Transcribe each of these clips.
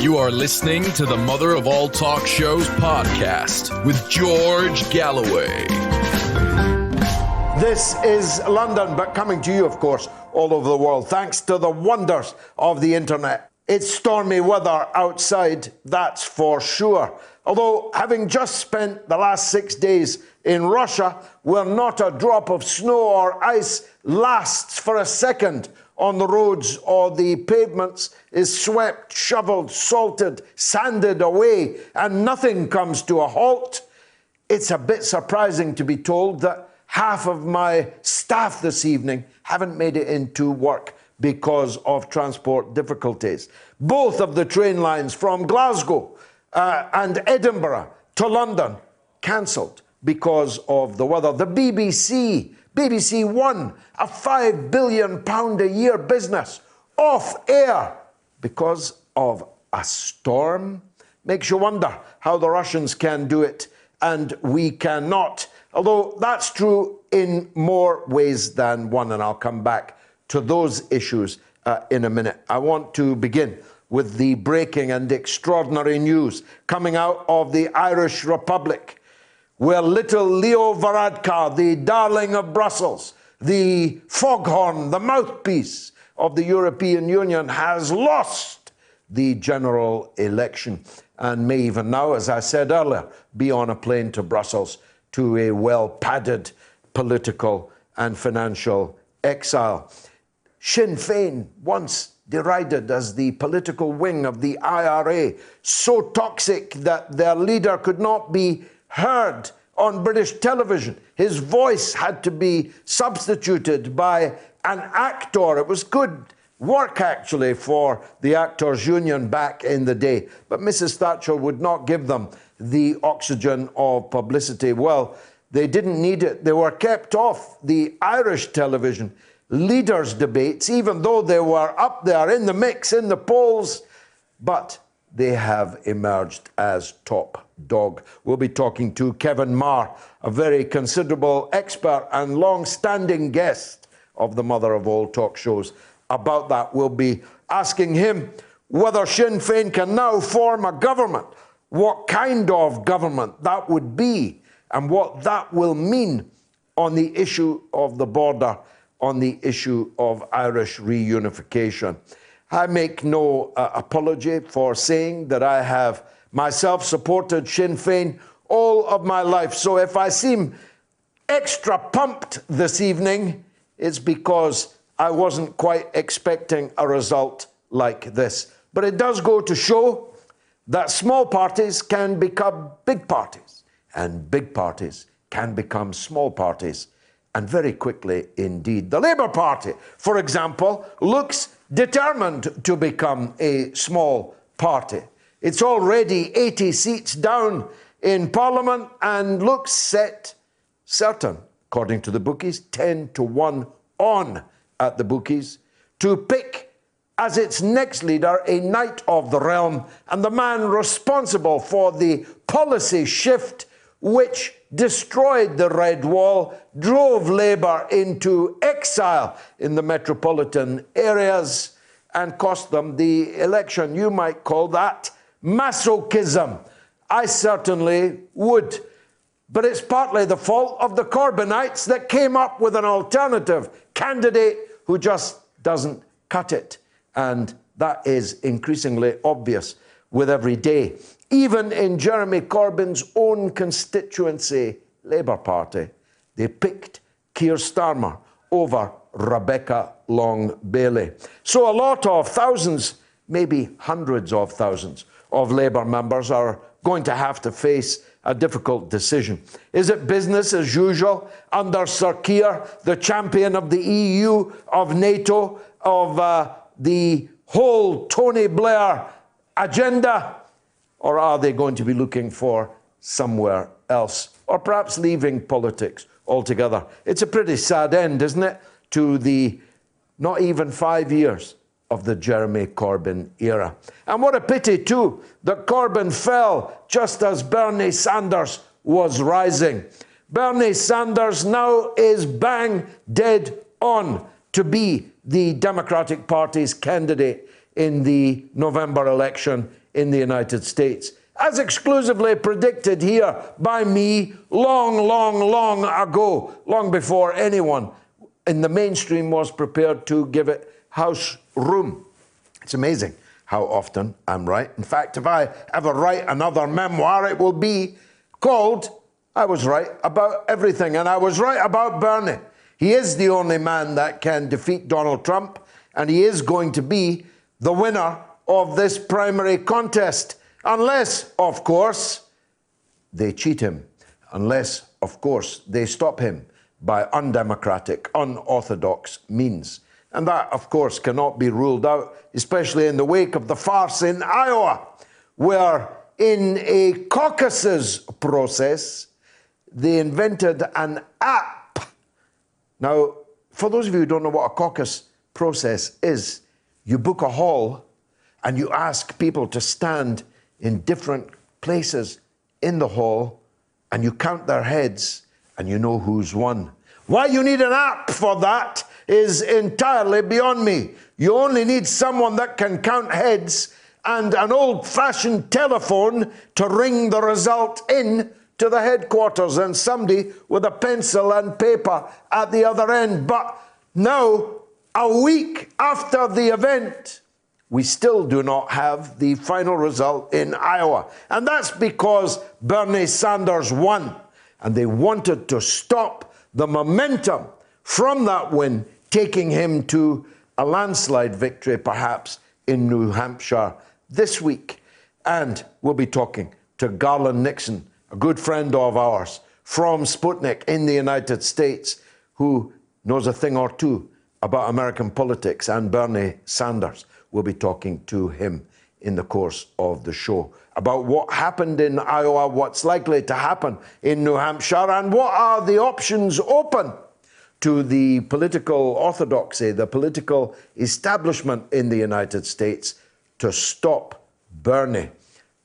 You are listening to the Mother of All Talk Shows podcast with George Galloway. This is London, but coming to you, of course, all over the world, thanks to the wonders of the internet. It's stormy weather outside, that's for sure. Although, having just spent the last 6 days in Russia, where not a drop of snow or ice lasts for a second on the roads or the pavements, is swept, shoveled, salted, sanded away, and nothing comes to a halt, it's a bit surprising to be told that half of my staff this evening haven't made it into work because of transport difficulties. Both of the train lines from Glasgow and Edinburgh to London cancelled because of the weather. The BBC One, a £5 billion a year business, off air because of a storm. Makes you wonder how the Russians can do it and we cannot. Although that's true in more ways than one, and I'll come back to those issues in a minute. I want to begin with the breaking and extraordinary news coming out of the Irish Republic, where little Leo Varadkar, the darling of Brussels, the foghorn, the mouthpiece of the European Union, has lost the general election and may even now, as I said earlier, be on a plane to Brussels to a well-padded political and financial exile. Sinn Féin, once derided as the political wing of the IRA, so toxic that their leader could not be heard on British television. His voice had to be substituted by an actor. It was good work, actually, for the Actors' Union back in the day. But Mrs. Thatcher would not give them the oxygen of publicity. Well, they didn't need it. They were kept off the Irish television leaders' debates, even though they were up there in the mix, in the polls. But they have emerged as top dog. We'll be talking to Kevin Meagher, a very considerable expert and long-standing guest of the Mother of All Talk Shows, about that. We'll be asking him whether Sinn Féin can now form a government, what kind of government that would be, and what that will mean on the issue of the border, on the issue of Irish reunification. I make no apology for saying that I have myself supported Sinn Féin all of my life. So if I seem extra pumped this evening, it's because I wasn't quite expecting a result like this. But it does go to show that small parties can become big parties, and big parties can become small parties, and very quickly indeed. The Labour Party, for example, looks determined to become a small party. It's already 80 seats down in Parliament and looks certain, according to the bookies, 10-1 on at the bookies, to pick as its next leader a knight of the realm and the man responsible for the policy shift which destroyed the Red Wall, drove Labour into exile in the metropolitan areas, and cost them the election. You might call that masochism. I certainly would. But it's partly the fault of the Corbynites that came up with an alternative candidate who just doesn't cut it. And that is increasingly obvious with every day. Even in Jeremy Corbyn's own constituency, Labour Party, they picked Keir Starmer over Rebecca Long-Bailey. So a lot of thousands, maybe hundreds of thousands of Labour members are going to have to face a difficult decision. Is it business as usual under Sir Keir, the champion of the EU, of NATO, of the whole Tony Blair agenda? Or are they going to be looking for somewhere else? Or perhaps leaving politics altogether? It's a pretty sad end, isn't it, to the not even 5 years of the Jeremy Corbyn era. And what a pity, too, that Corbyn fell just as Bernie Sanders was rising. Bernie Sanders now is bang dead on to be the Democratic Party's candidate in the November election in the United States, as exclusively predicted here by me long ago, long before anyone in the mainstream was prepared to give it house room. It's amazing how often I'm right. In fact, if I ever write another memoir, it will be called I Was Right About Everything, and I was right about Bernie. He is the only man that can defeat Donald Trump, and he is going to be the winner of this primary contest, unless, of course, they cheat him, unless, of course, they stop him by undemocratic, unorthodox means. And that, of course, cannot be ruled out, especially in the wake of the farce in Iowa, where in a caucuses process, they invented an app. Now, for those of you who don't know what a caucus process is, you book a hall and you ask people to stand in different places in the hall and you count their heads and you know who's won. Why you need an app for that is entirely beyond me. You only need someone that can count heads and an old-fashioned telephone to ring the result in to the headquarters and somebody with a pencil and paper at the other end. But now, a week after the event, we still do not have the final result in Iowa. And that's because Bernie Sanders won. And they wanted to stop the momentum from that win, taking him to a landslide victory, perhaps, in New Hampshire this week. And we'll be talking to Garland Nixon, a good friend of ours from Sputnik in the United States, who knows a thing or two about American politics and Bernie Sanders. We'll be talking to him in the course of the show about what happened in Iowa, what's likely to happen in New Hampshire, and what are the options open to the political orthodoxy, the political establishment in the United States to stop Bernie.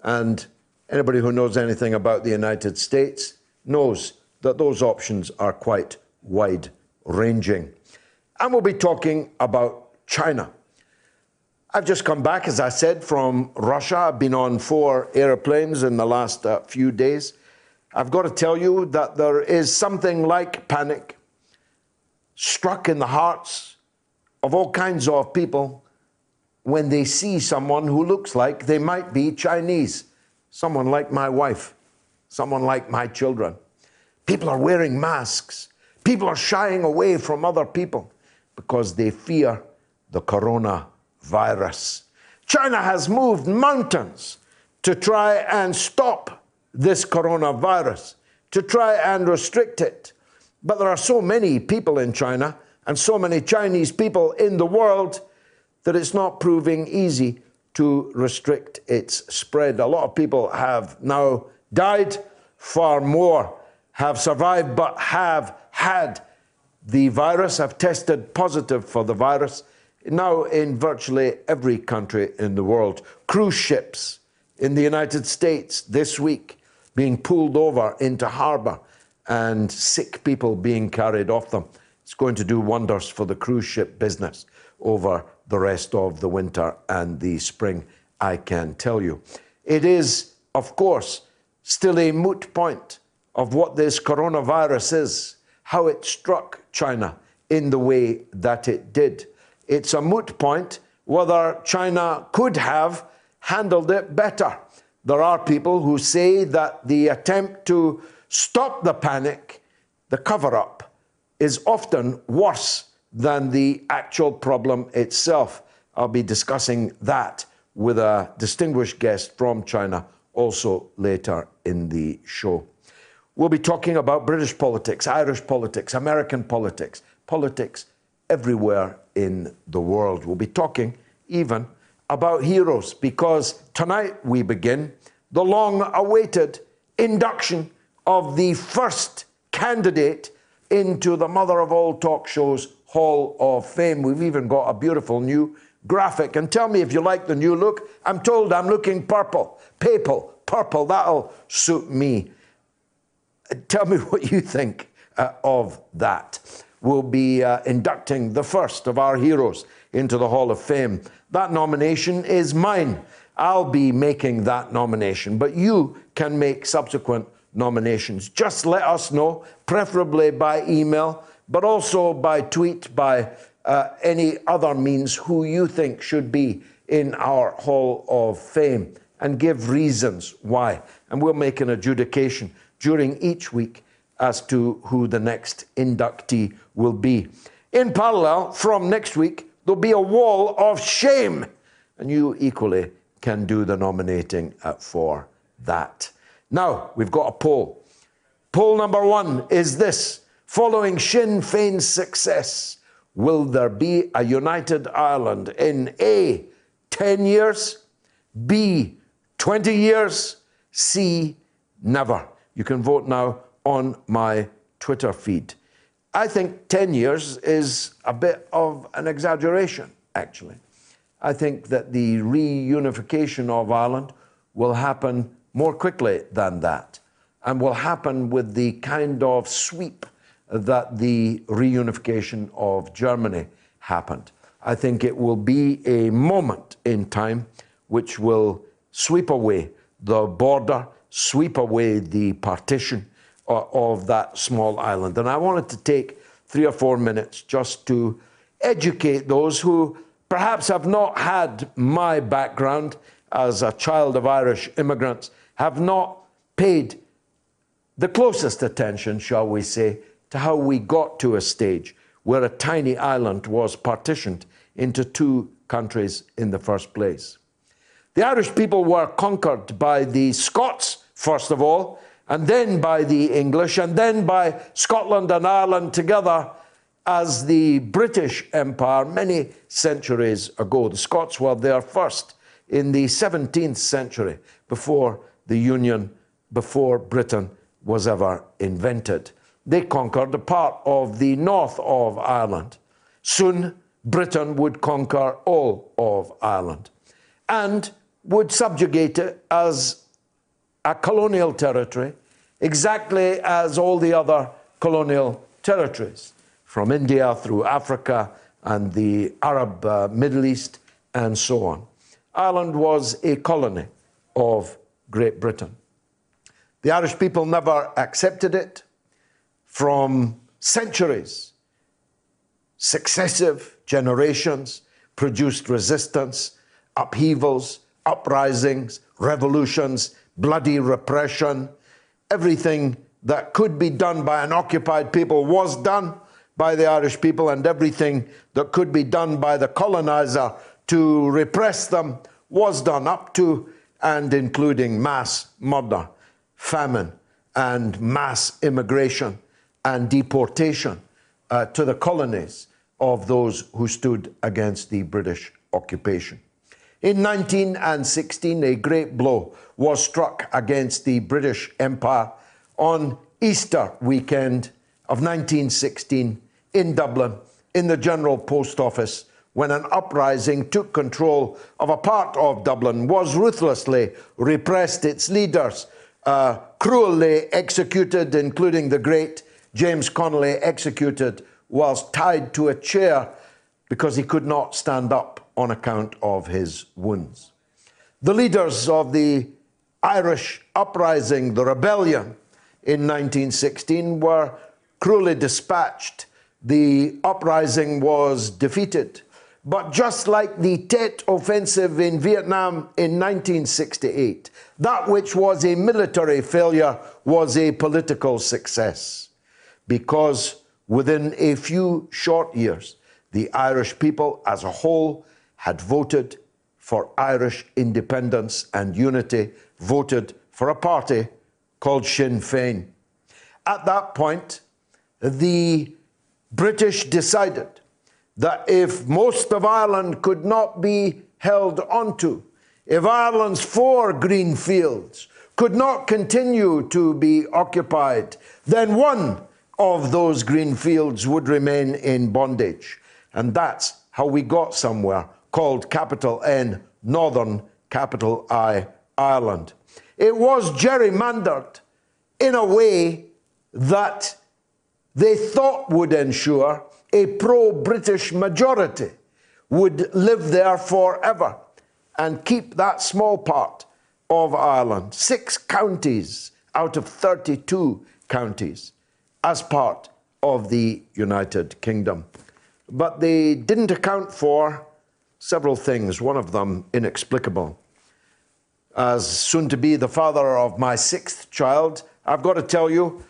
And anybody who knows anything about the United States knows that those options are quite wide-ranging. And we'll be talking about China. I've just come back, as I said, from Russia. I've been on 4 airplanes in the last few days. I've got to tell you that there is something like panic struck in the hearts of all kinds of people when they see someone who looks like they might be Chinese. Someone like my wife, someone like my children. People are wearing masks. People are shying away from other people because they fear the coronavirus. China has moved mountains to try and stop this coronavirus, to try and restrict it. But there are so many people in China and so many Chinese people in the world that it's not proving easy to restrict its spread. A lot of people have now died, far more have survived, but have had the virus, have tested positive for the virus, now in virtually every country in the world. Cruise ships in the United States this week being pulled over into harbour and sick people being carried off them. It's going to do wonders for the cruise ship business over the rest of the winter and the spring, I can tell you. It is, of course, still a moot point of what this coronavirus is, how it struck China in the way that it did. It's a moot point whether China could have handled it better. There are people who say that the attempt to stop the panic, the cover-up, is often worse than the actual problem itself. I'll be discussing that with a distinguished guest from China also later in the show. We'll be talking about British politics, Irish politics, American politics, politics everywhere in the world. We'll be talking even about heroes, because tonight we begin the long-awaited induction of the first candidate into the mother of all talk shows Hall of Fame. We've even got a beautiful new graphic. And tell me if you like the new look. I'm told I'm looking purple. Purple, that'll suit me. Tell me what you think of that. We'll be inducting the first of our heroes into the Hall of Fame. That nomination is mine. I'll be making that nomination, but you can make subsequent nominations. Just let us know, preferably by email, but also by tweet, by any other means, who you think should be in our Hall of Fame, and give reasons why. And we'll make an adjudication during each week as to who the next inductee will be. In parallel, from next week, there'll be a wall of shame, and you equally can do the nominating for that. Now, we've got a poll. Poll number 1 is this: following Sinn Féin's success, will there be a united Ireland in A, 10 years, B, 20 years, C, never? You can vote now on my Twitter feed. I think 10 years is a bit of an exaggeration, actually. I think that the reunification of Ireland will happen more quickly than that, and will happen with the kind of sweep that the reunification of Germany happened. I think it will be a moment in time which will sweep away the border, sweep away the partition of that small island. And I wanted to take 3 or 4 minutes just to educate those who perhaps have not had my background as a child of Irish immigrants, have not paid the closest attention, shall we say, to how we got to a stage where a tiny island was partitioned into 2 countries in the first place. The Irish people were conquered by the Scots, first of all, and then by the English, and then by Scotland and Ireland together as the British Empire many centuries ago. The Scots were there first in the 17th century, before the Union, before Britain was ever invented. They conquered a part of the north of Ireland. Soon, Britain would conquer all of Ireland and would subjugate it as a colonial territory, exactly as all the other colonial territories, from India through Africa and the Arab Middle East and so on. Ireland was a colony of Great Britain. The Irish people never accepted it. From centuries, successive generations produced resistance, upheavals, uprisings, revolutions, bloody repression. Everything that could be done by an occupied people was done by the Irish people, and everything that could be done by the colonizer to repress them was done, up to and including mass murder, famine, and mass immigration and deportation to the colonies of those who stood against the British occupation. In 1916, a great blow was struck against the British Empire on Easter weekend of 1916 in Dublin, in the General Post Office, when an uprising took control of a part of Dublin, was ruthlessly repressed, its leaders cruelly executed, including the great James Connolly, executed whilst tied to a chair because he could not stand up on account of his wounds. The leaders of the Irish uprising, the rebellion in 1916, were cruelly dispatched. The uprising was defeated. But just like the Tet Offensive in Vietnam in 1968, that which was a military failure was a political success, because within a few short years, the Irish people as a whole had voted for Irish independence and unity, voted for a party called Sinn Féin. At that point, the British decided that if most of Ireland could not be held onto, if Ireland's 4 green fields could not continue to be occupied, then one of those green fields would remain in bondage. And that's how we got somewhere called capital N, Northern, capital I, Ireland. It was gerrymandered in a way that they thought would ensure a pro-British majority, would live there forever and keep that small part of Ireland, 6 counties out of 32 counties, as part of the United Kingdom. But they didn't account for several things, one of them inexplicable. As soon to be the father of my 6th child, I've got to tell you,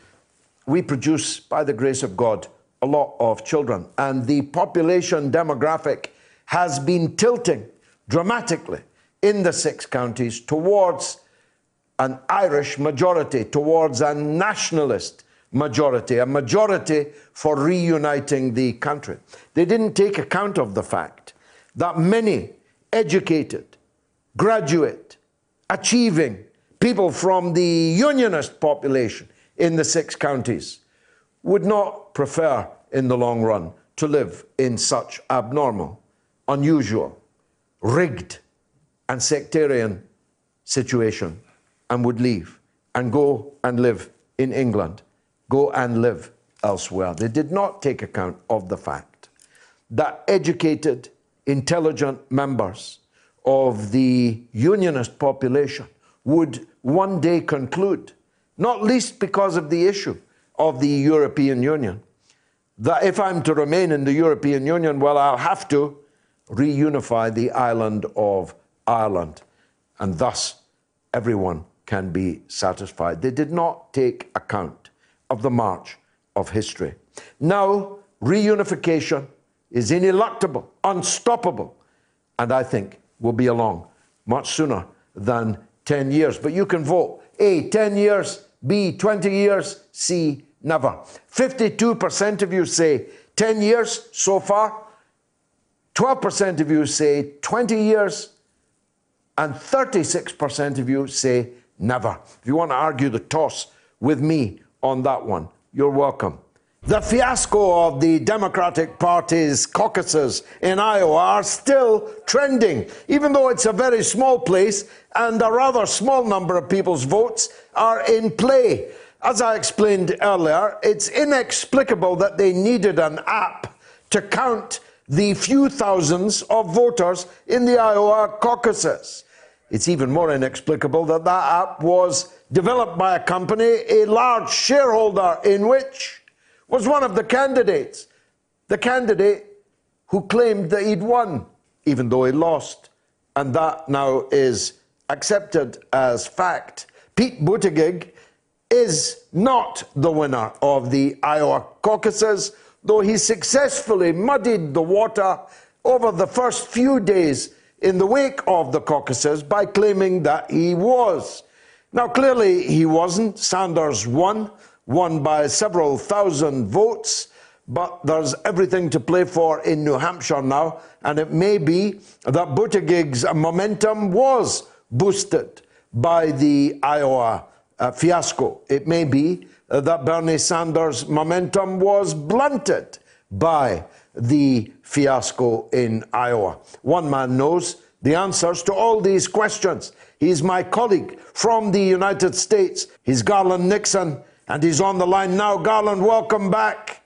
we produce, by the grace of God, a lot of children. And the population demographic has been tilting dramatically in the 6 counties towards an Irish majority, towards a nationalist majority, a majority for reuniting the country. They didn't take account of the fact that many educated, graduate, achieving people from the unionist population in the 6 counties would not prefer in the long run to live in such abnormal, unusual, rigged and sectarian situation, and would leave and go and live in England, go and live elsewhere. They did not take account of the fact that educated, intelligent members of the unionist population would one day conclude, not least because of the issue of the European Union, that if I'm to remain in the European Union, well, I'll have to reunify the island of Ireland, and thus everyone can be satisfied. They did not take account of the march of history. Now, reunification is ineluctable, unstoppable, and I think will be along much sooner than 10 years. But you can vote A, 10 years, B, 20 years, C, never. 52% of you say 10 years so far, 12% of you say 20 years, and 36% of you say never. If you want to argue the toss with me on that one, you're welcome. The fiasco of the Democratic Party's caucuses in Iowa are still trending, even though it's a very small place and a rather small number of people's votes are in play. As I explained earlier, it's inexplicable that they needed an app to count the few thousands of voters in the Iowa caucuses. It's even more inexplicable that that app was developed by a company, a large shareholder in which was one of the candidates. The candidate who claimed that he'd won, even though he lost. And that now is accepted as fact. Pete Buttigieg is not the winner of the Iowa caucuses, though he successfully muddied the water over the first few days in the wake of the caucuses by claiming that he was. Now, clearly he wasn't. Sanders won by several thousand votes, but there's everything to play for in New Hampshire now, and it may be that Buttigieg's momentum was boosted by the Iowa fiasco. It may be that Bernie Sanders' momentum was blunted by the fiasco in Iowa. One man knows the answers to all these questions. He's my colleague from the United States. He's Garland Nixon, and he's on the line now. Garland, welcome back.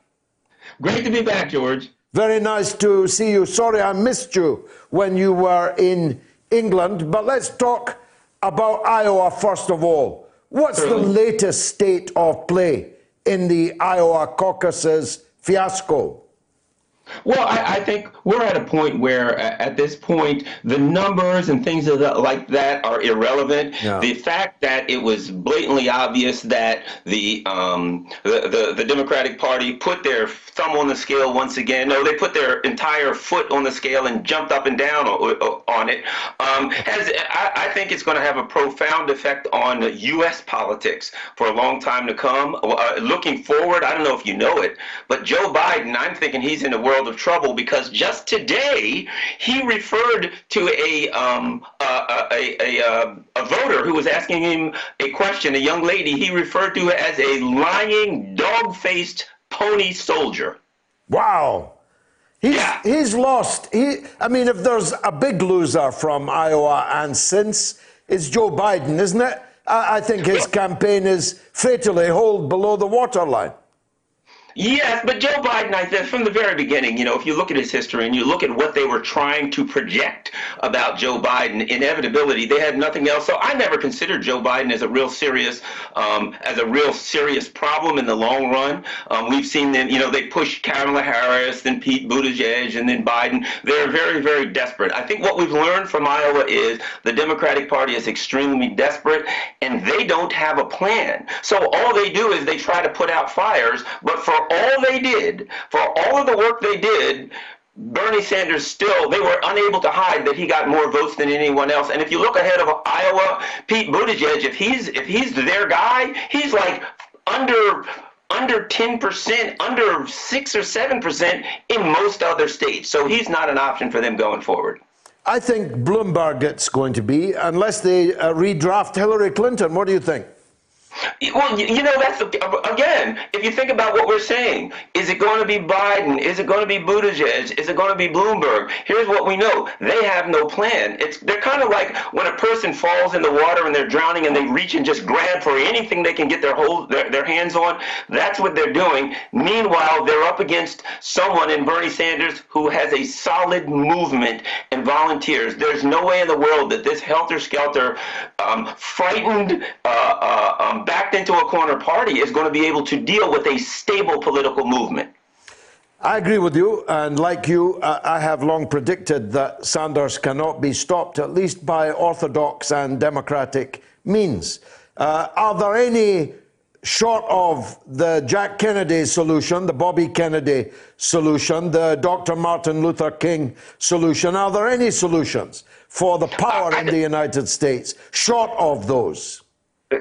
Great to be back, George. Very nice to see you. Sorry I missed you when you were in England, but let's talk about Iowa first of all. What's the latest state of play in the Iowa caucuses fiasco? Well, I think we're at a point where, at this point, the numbers and things like that are irrelevant. Yeah. The fact that it was blatantly obvious that the Democratic Party put their thumb on the scale once again. No, they put their entire foot on the scale and jumped up and down on it. I think it's going to have a profound effect on U.S. politics for a long time to come. Looking forward, I don't know if you know it, but Joe Biden, I'm thinking he's in a world of trouble because just today he referred to a voter who was asking him a question, a young lady he referred to as a lying, dog-faced pony soldier. Wow. He's lost. I mean, if there's a big loser from Iowa and since, it's Joe Biden, isn't it? I think his campaign is fatally holed below the waterline. Yes, but Joe Biden, I think from the very beginning, if you look at his history and you look at what they were trying to project about Joe Biden, inevitability, they had nothing else. So I never considered Joe Biden as a real serious problem in the long run. We've seen them, they pushed Kamala Harris, then Pete Buttigieg, and then Biden. They're very, very desperate. I think what we've learned from Iowa is the Democratic Party is extremely desperate, and they don't have a plan. So all they do is they try to put out fires, but for all of the work they did, Bernie Sanders they were unable to hide that he got more votes than anyone else. And if you look ahead of Iowa, Pete Buttigieg, if he's their guy, he's like under 10%, under 6 or 7% in most other states. So he's not an option for them going forward. I think Bloomberg it's going to be, unless they redraft Hillary Clinton. What do you think? Well, that's, again, if you think about what we're saying, is it going to be Biden? Is it going to be Buttigieg? Is it going to be Bloomberg? Here's what we know. They have no plan. They're kind of like when a person falls in the water and they're drowning and they reach and just grab for anything they can get their hands on. That's what they're doing. Meanwhile, they're up against someone in Bernie Sanders who has a solid movement and volunteers. There's no way in the world that this helter-skelter, frightened, backed into a corner party is going to be able to deal with a stable political movement. I agree with you, and like you, I have long predicted that Sanders cannot be stopped, at least by orthodox and democratic means. Are there any, short of the Jack Kennedy solution, the Bobby Kennedy solution, the Dr. Martin Luther King solution, are there any solutions for the power in the United States, short of those?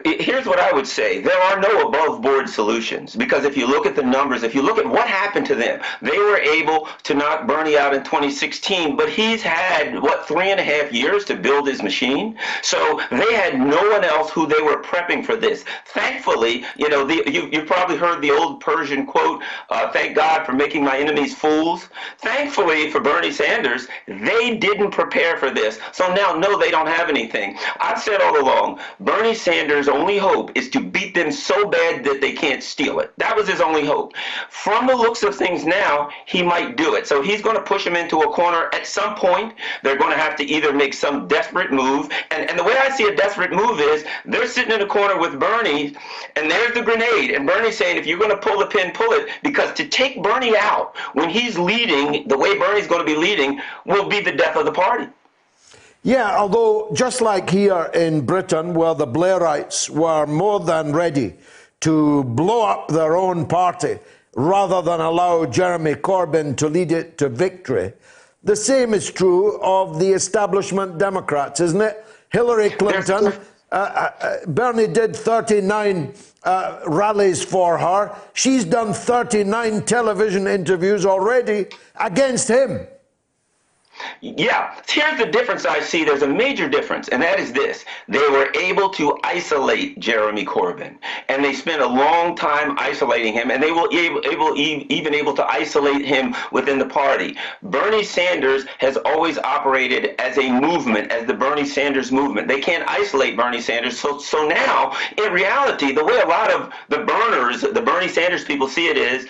Here's what I would say. There are no above-board solutions, because if you look at the numbers, if you look at what happened to them, they were able to knock Bernie out in 2016, but he's had, 3.5 years to build his machine? So they had no one else who they were prepping for this. Thankfully, you've probably heard the old Persian quote, thank God for making my enemies fools. Thankfully for Bernie Sanders, they didn't prepare for this. So now, no, they don't have anything. I've said all along, Bernie Sanders' only hope is to beat them so bad that they can't steal it. That was his only hope. From the looks of things now, he might do it. So he's going to push him into a corner at some point. They're going to have to either make some desperate move. And the way I see a desperate move is they're sitting in a corner with Bernie, and there's the grenade. And Bernie's saying, if you're going to pull the pin, pull it. Because to take Bernie out when he's leading, the way Bernie's going to be leading, will be the death of the party. Yeah, although just like here in Britain, where the Blairites were more than ready to blow up their own party rather than allow Jeremy Corbyn to lead it to victory, the same is true of the establishment Democrats, isn't it? Hillary Clinton, Bernie did 39 rallies for her. She's done 39 television interviews already against him. Yeah, here's the difference I see. There's a major difference, and that is this. They were able to isolate Jeremy Corbyn, and they spent a long time isolating him, and they were even able to isolate him within the party. Bernie Sanders has always operated as a movement, as the Bernie Sanders movement. They can't isolate Bernie Sanders. So now, in reality, the way a lot of the burners, the Bernie Sanders people see it is,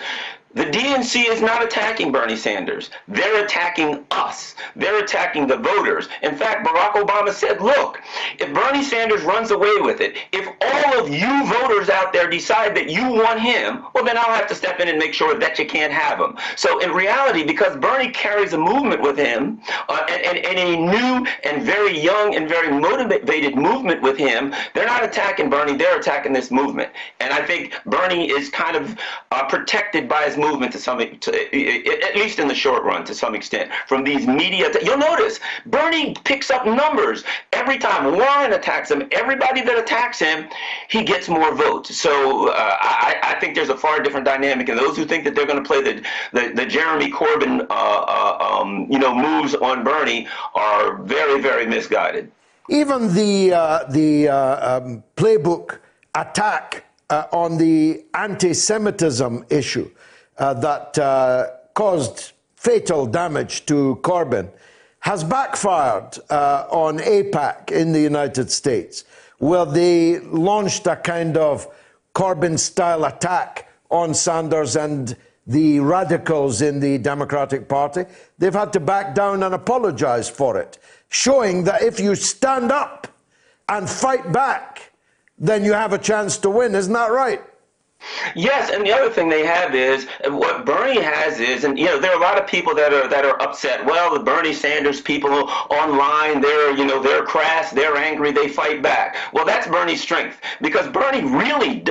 the DNC is not attacking Bernie Sanders. They're attacking us. They're attacking the voters. In fact, Barack Obama said, look, if Bernie Sanders runs away with it, if all of you voters out there decide that you want him, well, then I'll have to step in and make sure that you can't have him. So in reality, because Bernie carries a movement with him, and a new and very young and very motivated movement with him, they're not attacking Bernie, they're attacking this movement. And I think Bernie is kind of protected by his movement at least in the short run, to some extent, from these media. You'll notice Bernie picks up numbers every time Warren attacks him. Everybody that attacks him, he gets more votes. So I think there's a far different dynamic, and those who think that they're going to play the Jeremy Corbyn moves on Bernie are very, very misguided. Even the playbook attack on the anti-Semitism issue that caused fatal damage to Corbyn has backfired on AIPAC in the United States, where they launched a kind of Corbyn-style attack on Sanders and the radicals in the Democratic Party. They've had to back down and apologize for it, showing that if you stand up and fight back, then you have a chance to win. Isn't that right? Yes, and the other thing they have is what Bernie has is, and there are a lot of people that are upset. Well, the Bernie Sanders people online, they're crass, they're angry, they fight back. Well, that's Bernie's strength, because Bernie really,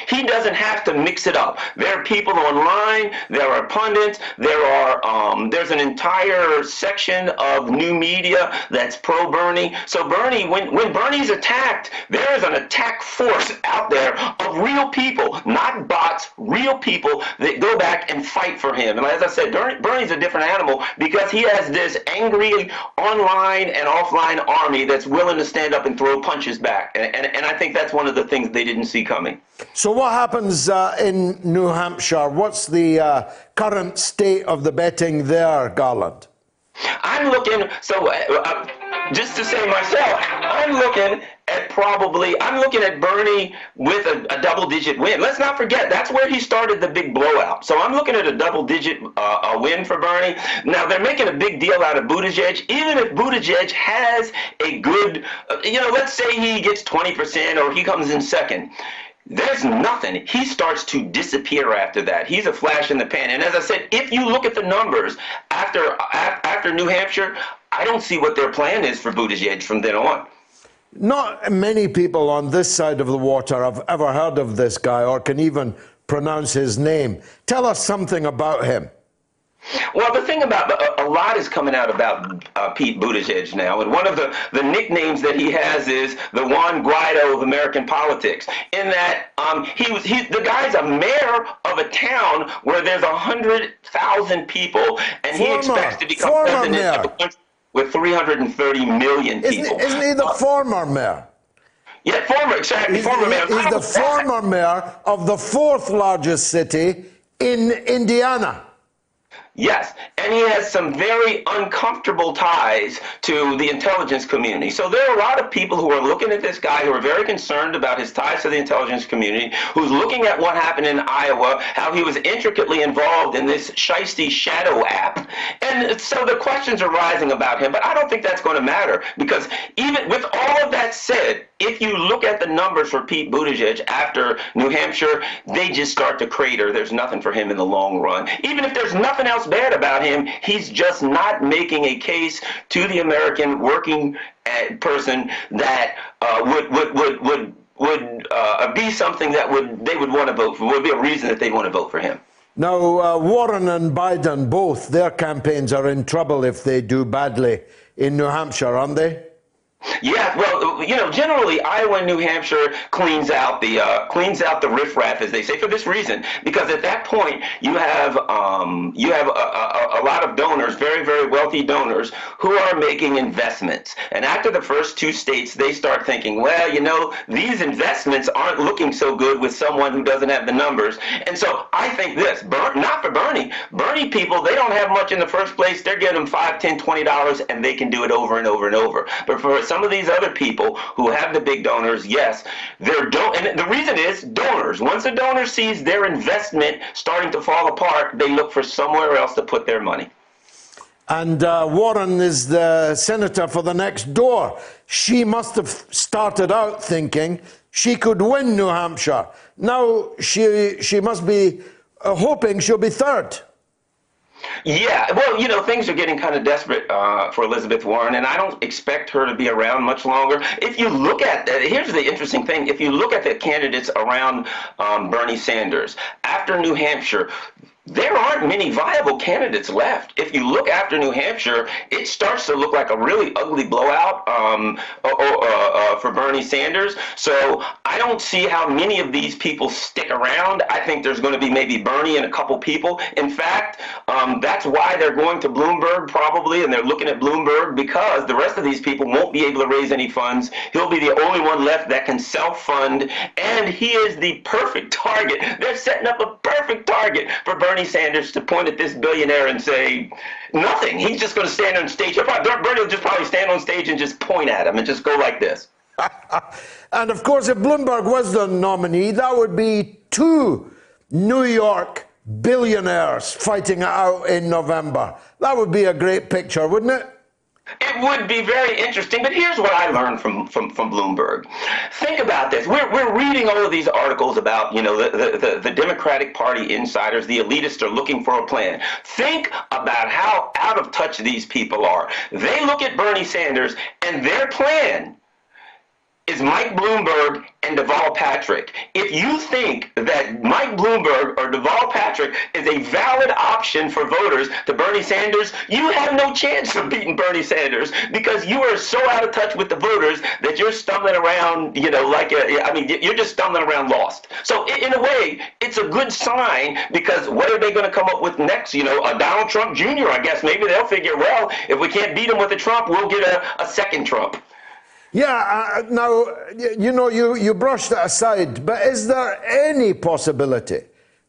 he doesn't have to mix it up. There are people online, there are pundits, there's an entire section of new media that's pro-Bernie. So Bernie, when Bernie's attacked, there is an attack force out there of real people. Not bots, real people that go back and fight for him. And as I said, Bernie's a different animal because he has this angry online and offline army that's willing to stand up and throw punches back. And I think that's one of the things they didn't see coming. So what happens in New Hampshire? What's the current state of the betting there, Garland? I'm looking, just to say myself, I'm looking at Bernie with a double-digit win. Let's not forget, that's where he started the big blowout. So I'm looking at a double-digit win for Bernie. Now, they're making a big deal out of Buttigieg. Even if Buttigieg has a good, let's say he gets 20% or he comes in second. There's nothing. He starts to disappear after that. He's a flash in the pan. And as I said, if you look at the numbers after New Hampshire, I don't see what their plan is for Buttigieg from then on. Not many people on this side of the water have ever heard of this guy or can even pronounce his name. Tell us something about him. Well, the thing about a lot is coming out about Pete Buttigieg now, and one of the nicknames that he has is the Juan Guaido of American politics. In that the guy's a mayor of a town where there's 100,000 people, and he expects to become president of a country with 330 million people. Isn't he the former mayor? Yeah, former mayor. He's the former mayor of the fourth largest city in Indiana. Yes, and he has some very uncomfortable ties to the intelligence community. So there are a lot of people who are looking at this guy who are very concerned about his ties to the intelligence community, who's looking at what happened in Iowa, how he was intricately involved in this shiesty shadow app. And so the questions are rising about him, but I don't think that's going to matter, because even with all of that said, if you look at the numbers for Pete Buttigieg after New Hampshire, they just start to crater. There's nothing for him in the long run. Even if there's nothing else bad about him, he's just not making a case to the American working person that would be something that they would want to vote for, would be a reason that they'd want to vote for him. Now, Warren and Biden, both their campaigns are in trouble if they do badly in New Hampshire, aren't they? Yeah, well, generally Iowa and New Hampshire cleans out the riffraff, as they say, for this reason, because at that point you have a lot of donors, very, very wealthy donors, who are making investments. And after the first two states, they start thinking, well, these investments aren't looking so good with someone who doesn't have the numbers. And so I think this, not for Bernie. Bernie people, they don't have much in the first place. They're getting them $5, $10, $20, and they can do it over and over and over. But for some of these other people who have the big donors, yes, and the reason is donors. Once a donor sees their investment starting to fall apart, they look for somewhere else to put their money. And Warren is the senator for the next door. She must have started out thinking she could win New Hampshire. Now she must be hoping she'll be third. Yeah, well, things are getting kind of desperate for Elizabeth Warren, and I don't expect her to be around much longer. If you look at here's the interesting thing. If you look at the candidates around Bernie Sanders, after New Hampshire, there aren't many viable candidates left. If you look after New Hampshire, it starts to look like a really ugly blowout for Bernie Sanders. So I don't see how many of these people stick around. I think there's going to be maybe Bernie and a couple people. In fact, that's why they're going to Bloomberg probably, and they're looking at Bloomberg, because the rest of these people won't be able to raise any funds. He'll be the only one left that can self-fund, and he is the perfect target. They're setting up a perfect target for Bernie Sanders to point at this billionaire and say nothing. He's just going to stand on stage. Bernie will just probably stand on stage and just point at him and just go like this. And of course, if Bloomberg was the nominee, that would be two New York billionaires fighting it out in November. That would be a great picture, wouldn't it? It would be very interesting, but here's what I learned from Bloomberg. Think about this. We're reading all of these articles about, the Democratic Party insiders, the elitists are looking for a plan. Think about how out of touch these people are. They look at Bernie Sanders, and their plan is Mike Bloomberg and Deval Patrick. If you think that Mike Bloomberg or Deval Patrick is a valid option for voters to Bernie Sanders, you have no chance of beating Bernie Sanders because you are so out of touch with the voters that you're stumbling around, you're just stumbling around lost. So in a way, it's a good sign because what are they going to come up with next? A Donald Trump Jr., I guess. Maybe they'll figure, well, if we can't beat him with a Trump, we'll get a second Trump. Yeah, now, you brushed it aside, but is there any possibility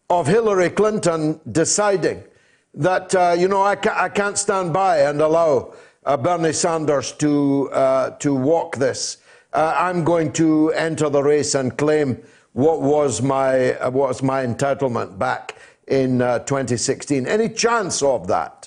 of Hillary Clinton deciding that, I can't stand by and allow Bernie Sanders to walk this? I'm going to enter the race and claim what was my entitlement back in 2016. Any chance of that?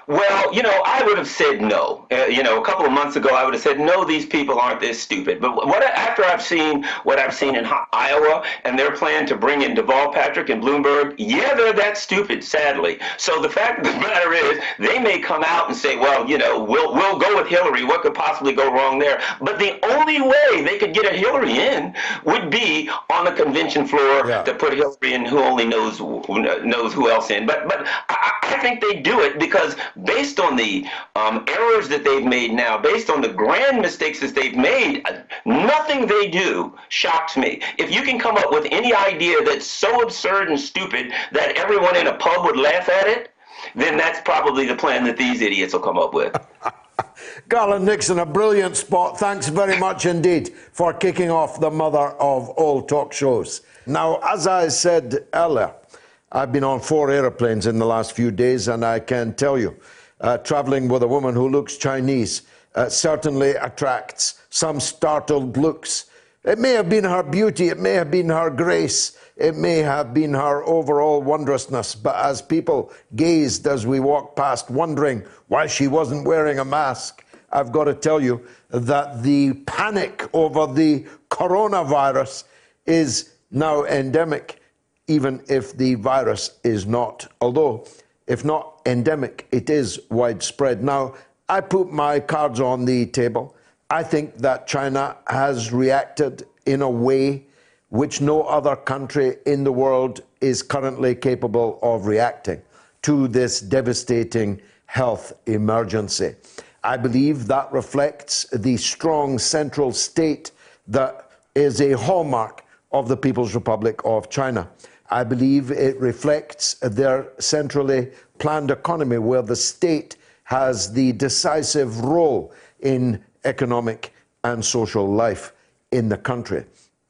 Well, I would have said no. A couple of months ago, I would have said, no, these people aren't this stupid. But after I've seen what I've seen in Iowa and their plan to bring in Deval Patrick and Bloomberg, yeah, they're that stupid, sadly. So the fact of the matter is, they may come out and say, well, we'll go with Hillary. What could possibly go wrong there? But the only way they could get a Hillary in would be on the convention floor to put Hillary in, who only knows who else in. But I think they do it because based on the errors that they've made now, based on the grand mistakes that they've made, nothing they do shocks me. If you can come up with any idea that's so absurd and stupid that everyone in a pub would laugh at it, then that's probably the plan that these idiots will come up with. Garland, Nixon, a brilliant spot. Thanks very much indeed for kicking off the mother of all talk shows. Now, as I said earlier, I've been on 4 airplanes in the last few days, and I can tell you, traveling with a woman who looks Chinese certainly attracts some startled looks. It may have been her beauty, it may have been her grace, it may have been her overall wondrousness, but as people gazed as we walked past, wondering why she wasn't wearing a mask, I've got to tell you that the panic over the coronavirus is now endemic, even if the virus is not. Although, if not endemic, it is widespread. Now, I put my cards on the table. I think that China has reacted in a way which no other country in the world is currently capable of reacting to this devastating health emergency. I believe that reflects the strong central state that is a hallmark of the People's Republic of China. I believe it reflects their centrally planned economy where the state has the decisive role in economic and social life in the country.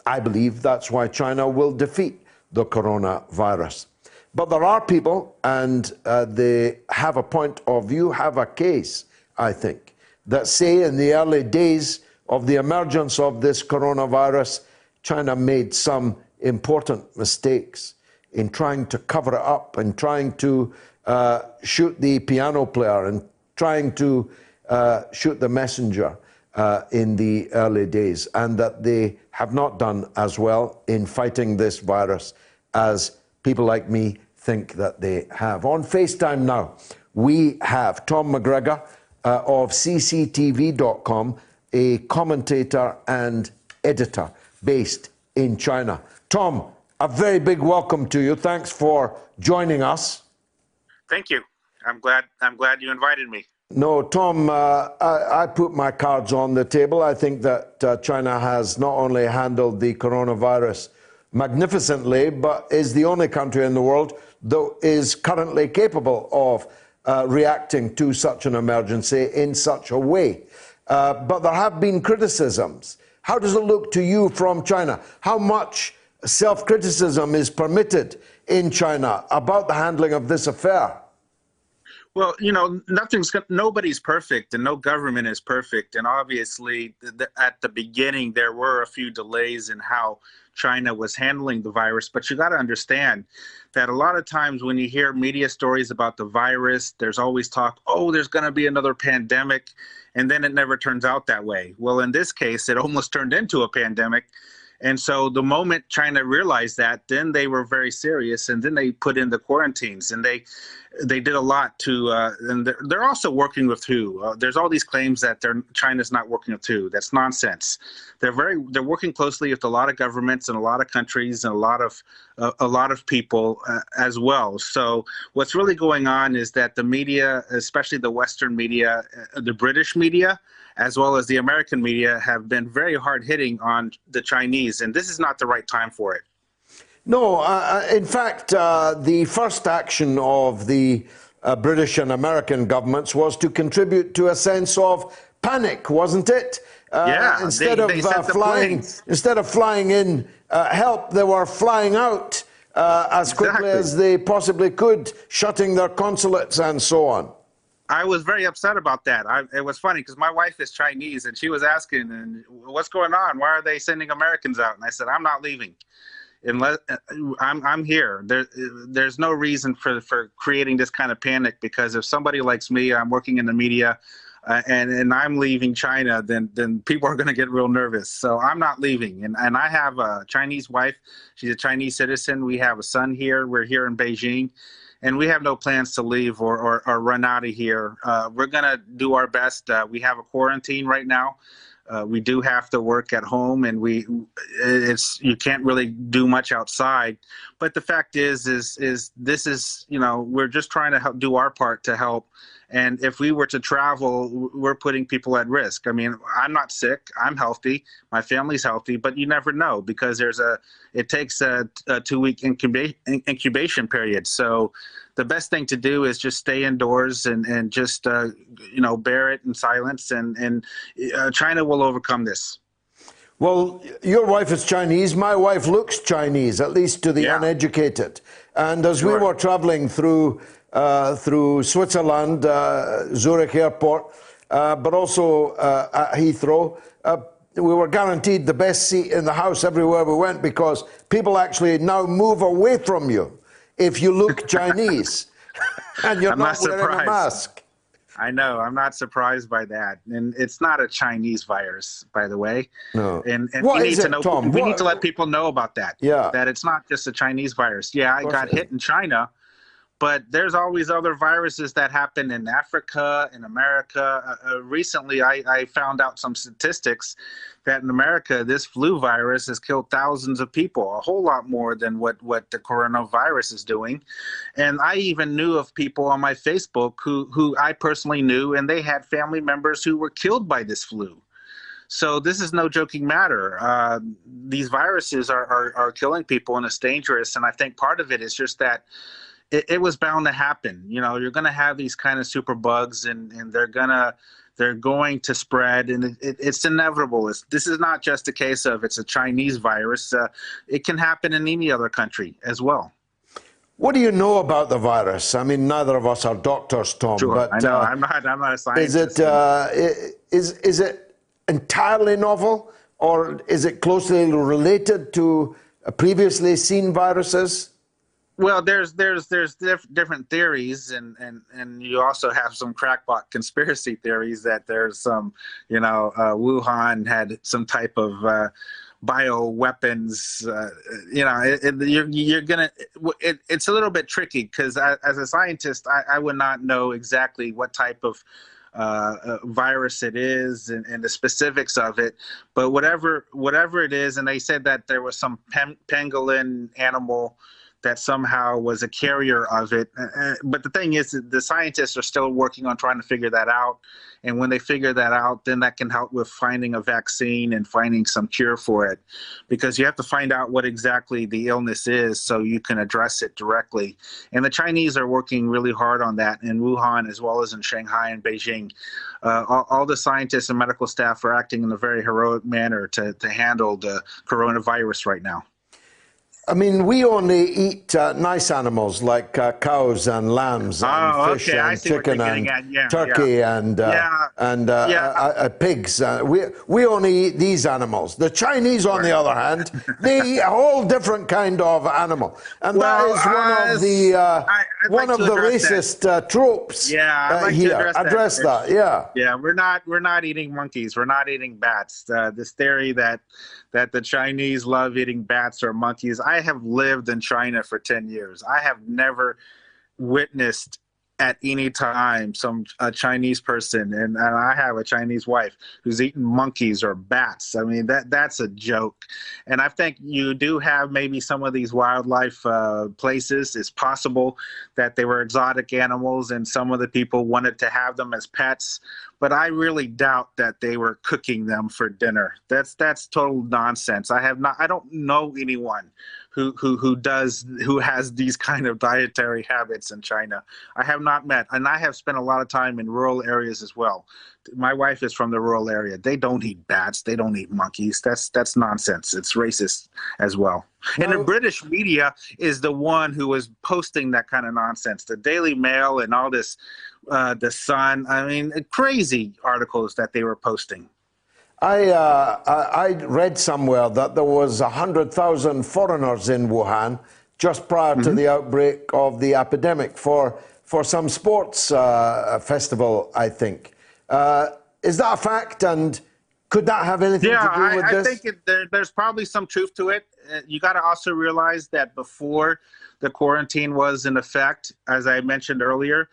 I believe that's why China will defeat the coronavirus. But there are people, and they have a point of view, have a case, I think, that say in the early days of the emergence of this coronavirus, China made some important mistakes in trying to cover it up and trying to shoot the piano player and trying to shoot the messenger in the early days, and that they have not done as well in fighting this virus as people like me think that they have. On FaceTime now, we have Tom McGregor of cctv.com, a commentator and editor based in China. Tom, a very big welcome to you. Thanks for joining us. Thank you. I'm glad you invited me. No, Tom, I put my cards on the table. I think that China has not only handled the coronavirus magnificently, but is the only country in the world that is currently capable of reacting to such an emergency in such a way. But there have been criticisms. How does it look to you from China? How much self-criticism is permitted in China about the handling of this affair? Well, nobody's perfect and no government is perfect. And obviously at the beginning, there were a few delays in how China was handling the virus. But you got to understand that a lot of times when you hear media stories about the virus, there's always talk, oh, there's going to be another pandemic, and then it never turns out that way. Well, in this case, it almost turned into a pandemic. And so the moment China realized that, then they were very serious, and then they put in the quarantines, and they did a lot to, and they're also working with WHO. There's all these claims that China's not working with WHO. That's nonsense. They're working closely with a lot of governments and a lot of countries and a lot of people as well. So what's really going on is that the media, especially the Western media, the British media, as well as the American media, have been very hard-hitting on the Chinese, and this is not the right time for it. No, in fact, the first action of the British and American governments was to contribute to a sense of panic, wasn't it? Yeah, instead of flying in help, they were flying out as quickly as they possibly could, shutting their consulates and so on. I was very upset about that. It was funny because my wife is Chinese, and she was asking, and what's going on? Why are they sending Americans out? And I said, I'm not leaving. Unless I'm here. There's no reason for creating this kind of panic, because if somebody likes me, I'm working in the media, and I'm leaving China, then people are going to get real nervous. So I'm not leaving. And I have a Chinese wife. She's a Chinese citizen. We have a son here. We're here in Beijing. And we have no plans to leave or run out of here. We're going to do our best. We have a quarantine right now. We do have to work at home, and you can't really do much outside. But the fact is this is, we're just trying to do our part to help. And if we were to travel, we're putting people at risk. I mean, I'm not sick. I'm healthy. My family's healthy, but you never know, because it takes a 2-week incubation period. So the best thing to do is just stay indoors and just, bear it in silence, and China will overcome this. Well, your wife is Chinese. My wife looks Chinese, at least to the uneducated. And as we were traveling through Switzerland, Zurich Airport, but also at Heathrow, we were guaranteed the best seat in the house everywhere we went, because people actually now move away from you if you look Chinese and you're not wearing a mask. I know. I'm not surprised by that. And it's not a Chinese virus, by the way. No. And what we need is to it, know. Tom? We need to let people know about that. Yeah. That it's not just a Chinese virus. Yeah, I got hit in China, but there's always other viruses that happen in Africa, in America. Recently, I found out some statistics that in America, this flu virus has killed thousands of people, a whole lot more than what the coronavirus is doing. And I even knew of people on my Facebook who I personally knew, and they had family members who were killed by this flu. So this is no joking matter. These viruses are killing people, and it's dangerous. And I think part of it is just that it was bound to happen. You're going to have these kind of super bugs, and they're going to spread, and it's inevitable. This is not just a case of it's a Chinese virus. It can happen in any other country as well. What do you know about the virus? I mean, neither of us are doctors, Tom. Sure, but I know. I'm not a scientist. Is it entirely novel, or is it closely related to previously seen viruses? Well, there's different theories, and you also have some crackpot conspiracy theories that there's some, Wuhan had some type of bioweapons. It's a little bit tricky, because as a scientist, I would not know exactly what type of virus it is and the specifics of it, but whatever it is, and they said that there was some pangolin animal that somehow was a carrier of it. But the thing is, the scientists are still working on trying to figure that out. And when they figure that out, then that can help with finding a vaccine and finding some cure for it. Because you have to find out what exactly the illness is so you can address it directly. And the Chinese are working really hard on that in Wuhan, as well as in Shanghai and Beijing. All the scientists and medical staff are acting in a very heroic manner to handle the coronavirus right now. I mean, we only eat nice animals like cows and lambs and fish and chicken and turkey and pigs. We only eat these animals. The Chinese, on the other hand, they eat a whole different kind of animal, and that is one of the racist tropes. Yeah, address that. Yeah, we're not eating monkeys. We're not eating bats. This theory that the Chinese love eating bats or monkeys. I have lived in China for 10 years. I have never witnessed at any time a Chinese person, and I have a Chinese wife, who's eating monkeys or bats. I mean, that's a joke. And I think you do have maybe some of these wildlife places. It's possible that they were exotic animals and some of the people wanted to have them as pets, but I really doubt that they were cooking them for dinner. That's total nonsense. I don't know anyone who has these kind of dietary habits in China. I have not met, and I have spent a lot of time in rural areas as well. My wife is from the rural area. They don't eat bats. They don't eat monkeys. That's nonsense. It's racist as well. And the British media is the one who is posting that kind of nonsense. The Daily Mail and all this, the Sun. I mean, crazy articles that they were posting. I read somewhere that there was 100,000 foreigners in Wuhan just prior to the outbreak of the epidemic for some sports festival, I think. Is that a fact, and could that have anything to do with this? I think there's probably some truth to it. You got to also realize that before the quarantine was in effect, as I mentioned earlier,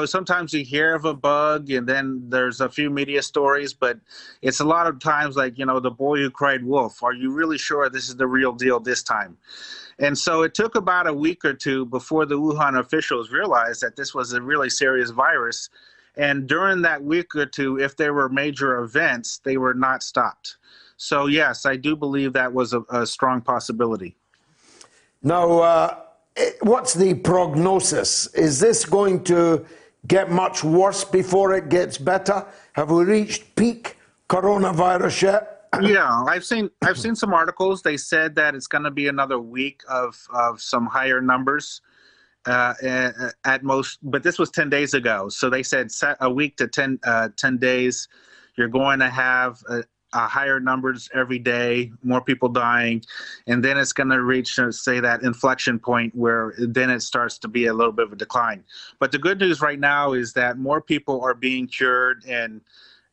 sometimes you hear of a bug and then there's a few media stories, but it's a lot of times like, the boy who cried wolf. Are you really sure this is the real deal this time? And so it took about a week or two before the Wuhan officials realized that this was a really serious virus. And during that week or two, if there were major events, they were not stopped. So yes, I do believe that was a strong possibility. Now, what's the prognosis? Is this going to get much worse before it gets better? Have we reached peak coronavirus yet? Yeah, I've seen some articles. They said that it's going to be another week of some higher numbers at most, but this was 10 days ago. So they said a week to 10 days, you're going to have higher numbers every day, more people dying, and then it's going to reach, say, that inflection point where then it starts to be a little bit of a decline. But the good news right now is that more people are being cured and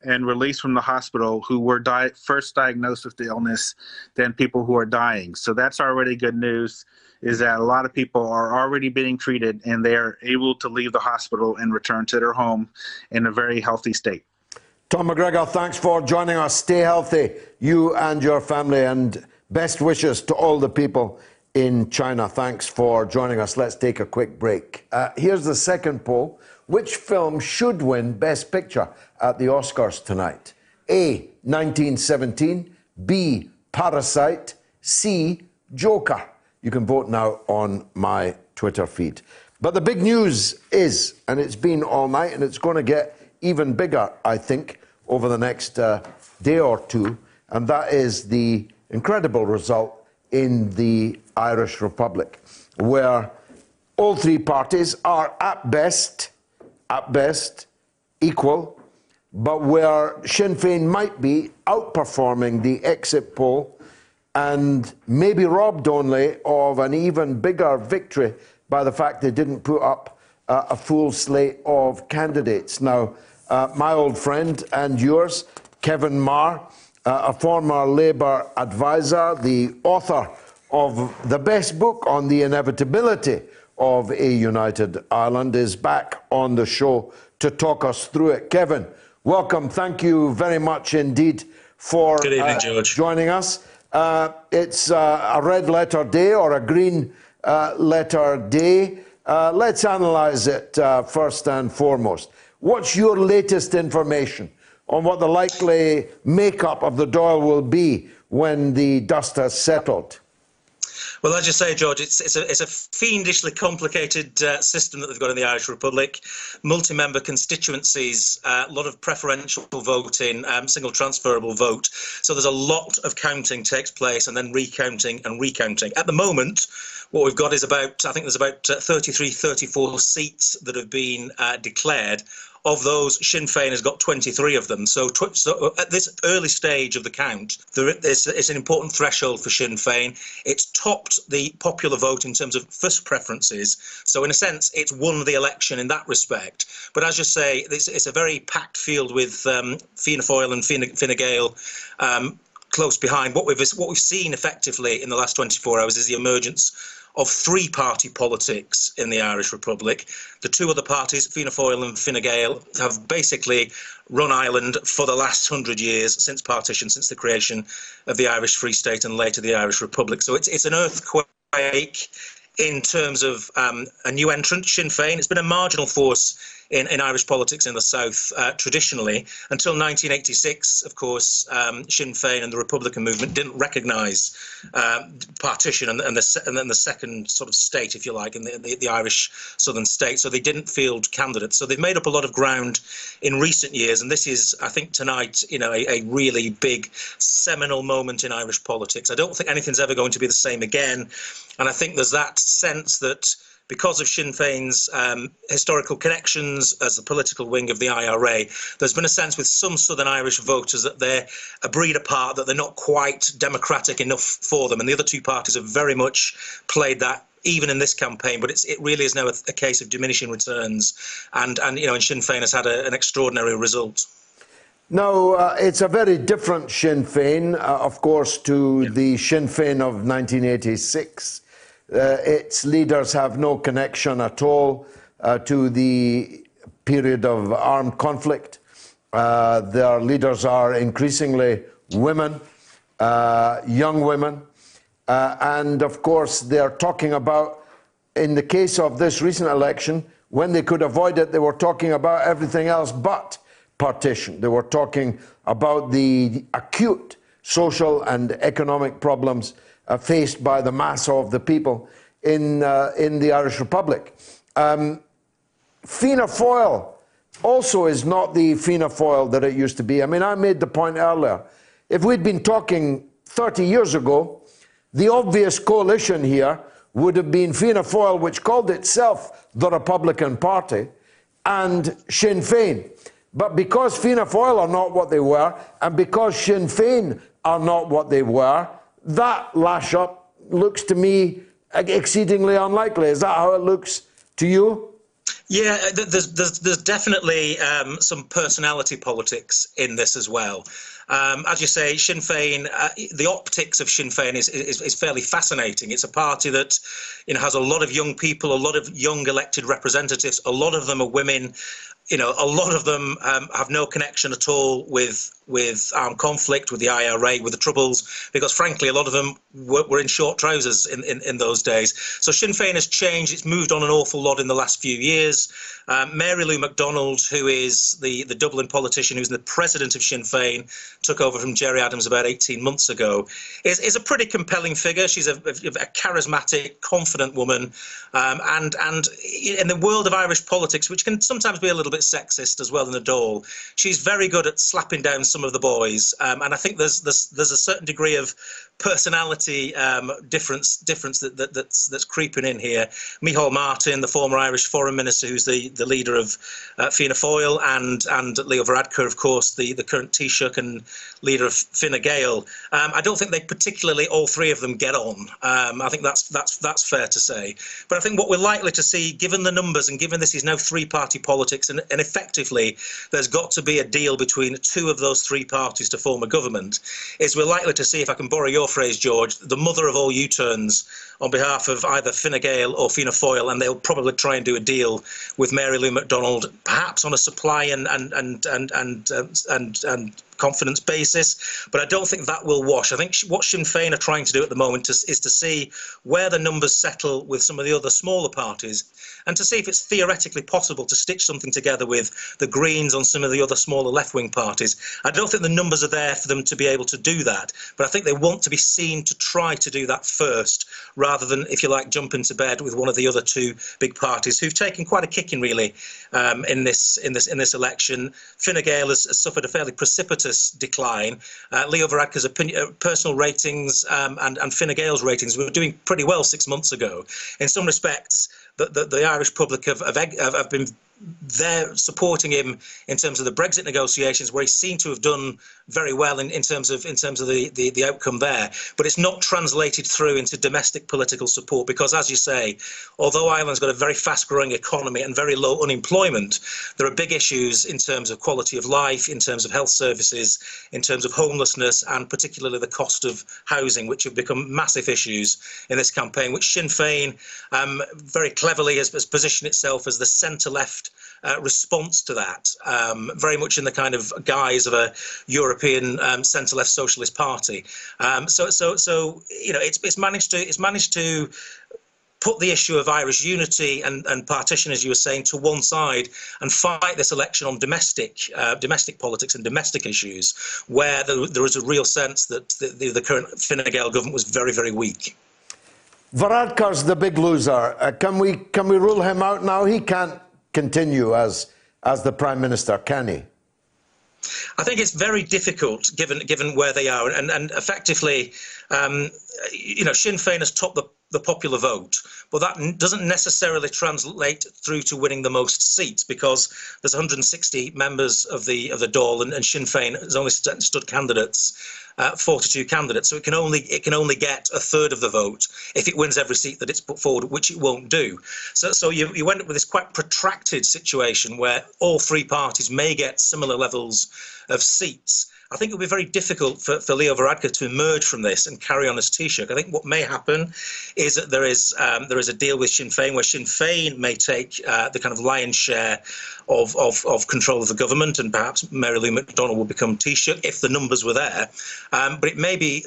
released from the hospital who were first diagnosed with the illness than people who are dying. So that's already good news, is that a lot of people are already being treated and they are able to leave the hospital and return to their home in a very healthy state. Tom McGregor, thanks for joining us. Stay healthy, you and your family, and best wishes to all the people in China. Thanks for joining us. Let's take a quick break. Here's the second poll. Which film should win Best Picture at the Oscars tonight? A, 1917, B, Parasite, C, Joker. You can vote now on my Twitter feed. But the big news is, and it's been all night, and it's going to get even bigger, I think, over the next day or two, and that is the incredible result in the Irish Republic, where all three parties are at best equal, but where Sinn Féin might be outperforming the exit poll and maybe robbed only of an even bigger victory by the fact they didn't put up a full slate of candidates. Now, my old friend and yours, Kevin Meagher, a former Labour advisor, the author of the best book on the inevitability of a united Ireland, is back on the show to talk us through it. Kevin, welcome. Thank you very much indeed for Good evening, George. Joining us. It's a red letter day or a green letter day. Let's analyse it first and foremost. What's your latest information on what the likely makeup of the Dáil will be when the dust has settled? Well, as you say, George, it's a fiendishly complicated system that they've got in the Irish Republic. Multi-member constituencies, a lot of preferential voting, single transferable vote. So there's a lot of counting takes place, and then recounting and recounting. At the moment, what we've got is I think there's about 33, 34 seats that have been declared. Of those, Sinn Féin has got 23 of them. So at this early stage of the count, it's an important threshold for Sinn Féin. It's topped the popular vote in terms of first preferences. So in a sense, it's won the election in that respect. But as you say, it's a very packed field with Fianna Fáil and Fine Gael close behind. What we've seen effectively in the last 24 hours is the emergence of three-party politics in the Irish Republic. The two other parties, Fianna Fáil and Fine Gael, have basically run Ireland for the last 100 years since partition, since the creation of the Irish Free State and later the Irish Republic. So it's an earthquake in terms of a new entrant, Sinn Féin. It's been a marginal force in Irish politics in the South traditionally. Until 1986, of course, Sinn Féin and the Republican movement didn't recognise partition and then the second sort of state, if you like, in the Irish southern state. So they didn't field candidates. So they've made up a lot of ground in recent years. And this is, I think, tonight, a really big seminal moment in Irish politics. I don't think anything's ever going to be the same again. And I think there's that sense that because of Sinn Féin's historical connections as the political wing of the IRA, there's been a sense with some Southern Irish voters that they're a breed apart, that they're not quite democratic enough for them. And the other two parties have very much played that, even in this campaign. But it really is now a case of diminishing returns. And Sinn Féin has had an extraordinary result. No, it's a very different Sinn Féin, of course, to the Sinn Féin of 1986. Its leaders have no connection at all to the period of armed conflict. Their leaders are increasingly women, young women. And of course, they're talking about, in the case of this recent election, when they could avoid it, they were talking about everything else but partition. They were talking about the acute social and economic problems faced by the mass of the people in the Irish Republic. Fianna Fáil also is not the Fianna Fáil that it used to be. I mean, I made the point earlier. If we'd been talking 30 years ago, the obvious coalition here would have been Fianna Fáil, which called itself the Republican Party, and Sinn Féin. But because Fianna Fáil are not what they were, and because Sinn Féin are not what they were, that lash-up looks to me exceedingly unlikely. Is that how it looks to you? Yeah, there's definitely some personality politics in this as well. As you say, Sinn Féin, the optics of Sinn Féin is fairly fascinating. It's a party that has a lot of young people, a lot of young elected representatives. A lot of them are women. A lot of them have no connection at all with armed conflict, with the IRA, with the Troubles, because frankly, a lot of them were in short trousers in those days. So Sinn Féin has changed. It's moved on an awful lot in the last few years. Mary Lou McDonald, who is the Dublin politician, who's the president of Sinn Féin, took over from Gerry Adams about 18 months ago, is a pretty compelling figure. She's a charismatic, confident woman. And in the world of Irish politics, which can sometimes be a little bit sexist as well in the Dáil, she's very good at slapping down some of the boys. And I think there's a certain degree of personality difference that's creeping in here. Micheál Martin, the former Irish foreign minister, who's the leader of Fianna Fáil, and Leo Varadkar, of course, the current Taoiseach and leader of Fine Gael. I don't think they particularly, all three of them, get on. I think that's fair to say. But I think what we're likely to see, given the numbers and given this is now three-party politics, and effectively there's got to be a deal between two of those three parties to form a government, is we're likely to see, if I can borrow your phrase, George, the mother of all U-turns on behalf of either Fine Gael or Fianna Fáil, and they'll probably try and do a deal with Mary Lou McDonald, perhaps on a supply and confidence basis, but I don't think that will wash. I think what Sinn Féin are trying to do at the moment is to see where the numbers settle with some of the other smaller parties, and to see if it's theoretically possible to stitch something together with the Greens on some of the other smaller left-wing parties. I don't think the numbers are there for them to be able to do that, but I think they want to be seen to try to do that first, rather than, if you like, jump into bed with one of the other two big parties who've taken quite a kicking, really, in this election. Fine Gael has suffered a fairly precipitous decline. Leo Varadkar's personal ratings and Fine Gael's ratings were doing pretty well 6 months ago. In some respects, the Irish public have been there supporting him in terms of the Brexit negotiations, where he seemed to have done very well in terms of the outcome there. But it's not translated through into domestic political support, because, as you say, although Ireland's got a very fast-growing economy and very low unemployment, there are big issues in terms of quality of life, in terms of health services, in terms of homelessness, and particularly the cost of housing, which have become massive issues in this campaign, which Sinn Féin very cleverly has positioned itself as the centre-left response to that, very much in the kind of guise of a European centre-left socialist party. So you know, it's managed to put the issue of Irish unity and partition, as you were saying, to one side, and fight this election on domestic politics and domestic issues, where there is a real sense that the current Fine Gael government was very, very weak. Varadkar's the big loser. Can we rule him out now? He can't continue as the Prime Minister, can he? I think it's very difficult given where they are, and effectively, you know, Sinn Féin has topped the popular vote, but that doesn't necessarily translate through to winning the most seats, because there's 160 members of the Dáil, and Sinn Féin has only stood candidates. 42 candidates, so it can only get a third of the vote if it wins every seat that it's put forward, which it won't do. So you end up with this quite protracted situation where all three parties may get similar levels of seats. I think it'll be very difficult for Leo Varadkar to emerge from this and carry on as Taoiseach. I think what may happen is that there is a deal with Sinn Féin, where Sinn Féin may take the kind of lion's share of control of the government, and perhaps Mary Lou McDonald will become Taoiseach if the numbers were there. But it may be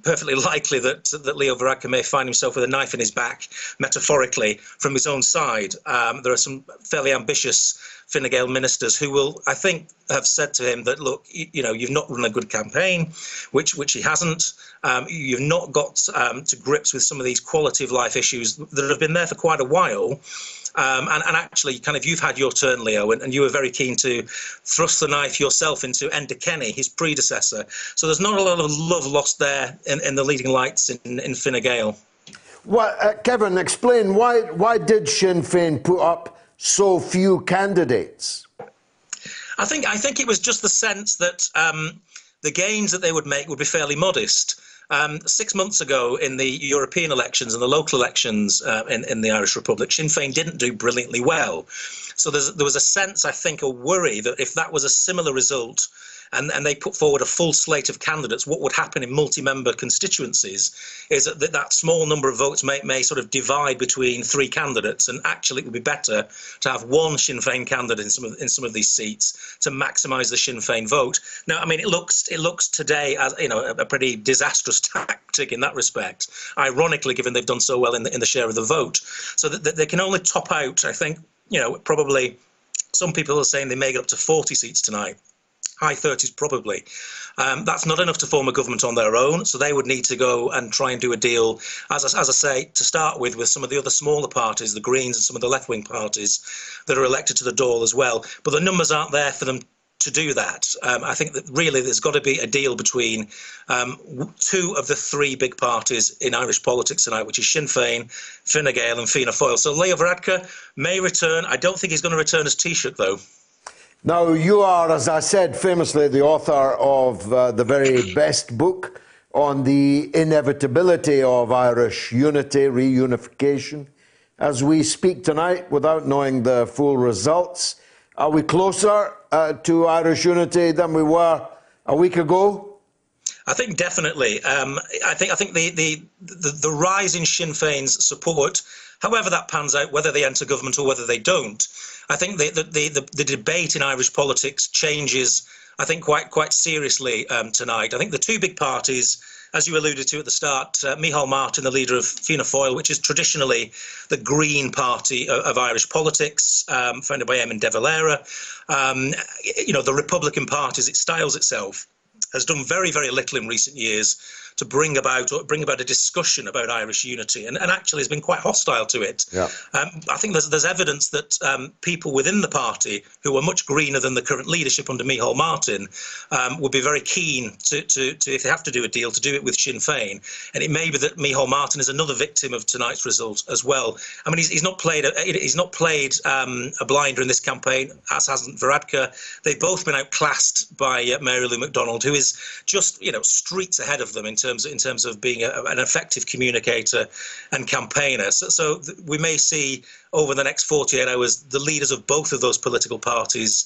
perfectly likely that Leo Varadkar may find himself with a knife in his back, metaphorically, from his own side. There are some fairly ambitious Fine Gael ministers who will, I think, have said to him that, look, you know, you've not run a good campaign, which he hasn't. You've not got to grips with some of these quality of life issues that have been there for quite a while. And actually, kind of, you've had your turn, Leo, and you were very keen to thrust the knife yourself into Enda Kenny, his predecessor. So there's not a lot of love lost there in the leading lights in Fine Gael. Well, Kevin, explain why did Sinn Féin put up so few candidates? I think it was just the sense that the gains that they would make would be fairly modest. 6 months ago, in the European elections and the local elections in the Irish Republic, Sinn Féin didn't do brilliantly well. So there was a sense, I think, a worry that if that was a similar result, and they put forward a full slate of candidates, what would happen in multi-member constituencies is that small number of votes may sort of divide between three candidates, and actually it would be better to have one Sinn Féin candidate in some of these seats to maximise the Sinn Féin vote. Now, I mean, it looks today as, you know, a pretty disastrous tactic in that respect, ironically, given they've done so well in the share of the vote. So that they can only top out, I think, you know, probably some people are saying they may get up to 40 seats tonight. High 30s probably. That's not enough to form a government on their own, so they would need to go and try and do a deal, as I say, to start with some of the other smaller parties, the Greens and some of the left-wing parties that are elected to the Dáil as well. But the numbers aren't there for them to do that. I think that really there's got to be a deal between two of the three big parties in Irish politics tonight, which is Sinn Féin, Fine Gael and Fianna Fáil. So Leo Varadkar may return. I don't think he's going to return as Taoiseach, though. Now, you are, as I said, famously the author of the very best book on the inevitability of Irish unity, reunification. As we speak tonight, without knowing the full results, are we closer to Irish unity than we were a week ago? I think definitely. I think the rise in Sinn Féin's support, however that pans out, whether they enter government or whether they don't, I think the debate in Irish politics changes I think, quite seriously tonight. I think the two big parties, as you alluded to at the start, Micheál Martin, the leader of Fianna Fáil, which is traditionally the Green Party of Irish politics, founded by Eamon de Valera. The Republican Party, as it styles itself, has done very, very little in recent years to bring about a discussion about Irish unity, and actually has been quite hostile to it. Yeah. I think there's evidence that people within the party who are much greener than the current leadership under Micheál Martin would be very keen to if they have to do a deal, to do it with Sinn Féin. And it may be that Micheál Martin is another victim of tonight's result as well. I mean, he's not played a blinder in this campaign, as hasn't Varadkar. They've both been outclassed by Mary Lou McDonald, who is just streets ahead of them in terms of being an effective communicator and campaigner. So we may see over the next 48 hours the leaders of both of those political parties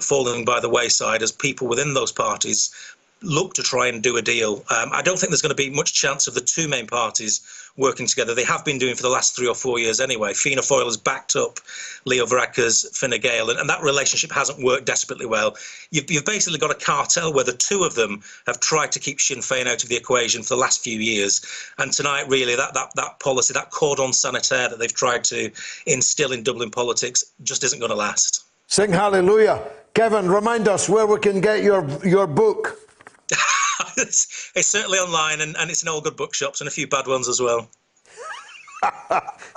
falling by the wayside as people within those parties look to try and do a deal. I don't think there's going to be much chance of the two main parties working together. They have been doing for the last 3 or 4 years anyway. Fianna Fáil has backed up Leo Varadkar's Fine Gael, and that relationship hasn't worked desperately well. You've basically got a cartel where the two of them have tried to keep Sinn Féin out of the equation for the last few years. And tonight, really, that policy, that cordon sanitaire that they've tried to instill in Dublin politics just isn't going to last. Sing hallelujah. Kevin, remind us where we can get your book. It's certainly online, and it's in all good bookshops and a few bad ones as well.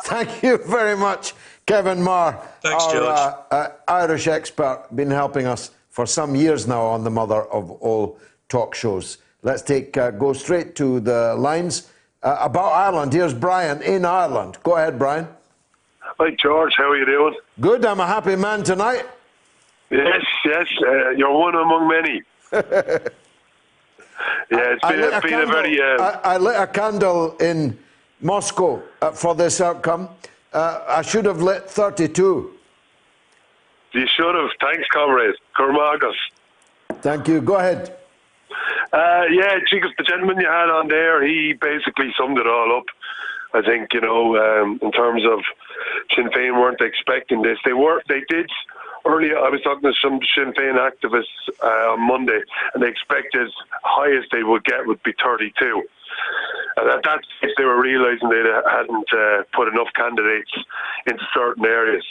Thank you very much, Kevin Meagher. Thanks, George. Irish expert, been helping us for some years now on the mother of all talk shows. Let's go straight to the lines. About Ireland, here's Brian in Ireland. Go ahead, Brian. Hi, George. How are you doing? Good. I'm a happy man tonight. Yes. You're one among many. Yeah, it's been a very... I lit a candle in Moscow for this outcome. I should have lit 32. You should have. Thanks, comrade. Cormagus. Thank you. Go ahead. Because the gentleman you had on there, he basically summed it all up. I think, in terms of Sinn Féin weren't expecting this. They did... Earlier, I was talking to some Sinn Féin activists on Monday, and they expected highest they would get would be 32. And that's if they were realising they hadn't put enough candidates into certain areas.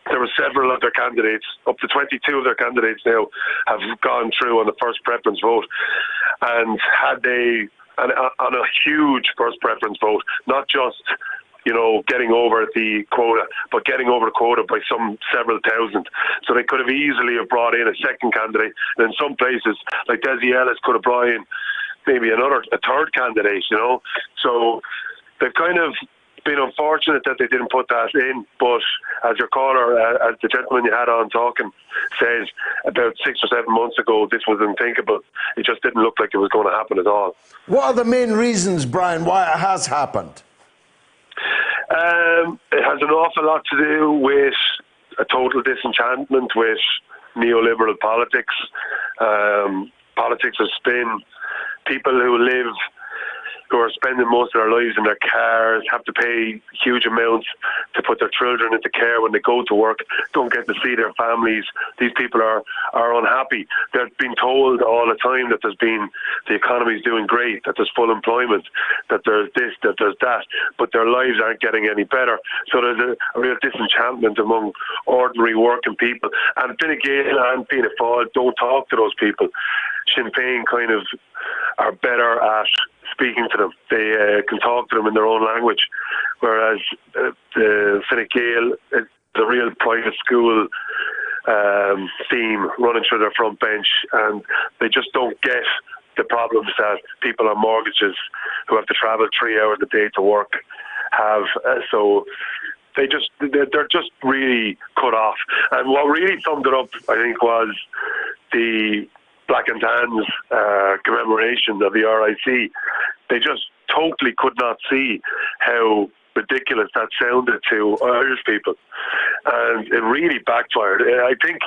There were several of their candidates, up to 22 of their candidates now, have gone through on the first preference vote. And had they, on a huge first preference vote, not just getting over the quota, but getting over the quota by several thousand. So they could have easily have brought in a second candidate. And in some places, like Desi Ellis could have brought in maybe a third candidate, So they've kind of been unfortunate that they didn't put that in. But as your caller, as the gentleman you had on talking, says, about 6 or 7 months ago, this was unthinkable. It just didn't look like it was going to happen at all. What are the main reasons, Brian, why it has happened? It has an awful lot to do with a total disenchantment with neoliberal politics. Politics of spin. People who are spending most of their lives in their cars, have to pay huge amounts to put their children into care when they go to work, don't get to see their families. These people are unhappy. They're being told all the time that the economy's doing great, that there's full employment, that there's this, that there's that, but their lives aren't getting any better. So there's a real disenchantment among ordinary working people. And Fine Gael and Fianna Fáil don't talk to those people. Sinn Féin kind of are better at speaking to them. They can talk to them in their own language, whereas the Fine Gael is a real private school theme running through their front bench, and they just don't get the problems that people on mortgages who have to travel 3 hours a day to work have. So they're just really cut off. And what really summed it up, I think, was the Black and Tans commemoration of the RIC. They just totally could not see how ridiculous that sounded to Irish people, and it really backfired. I think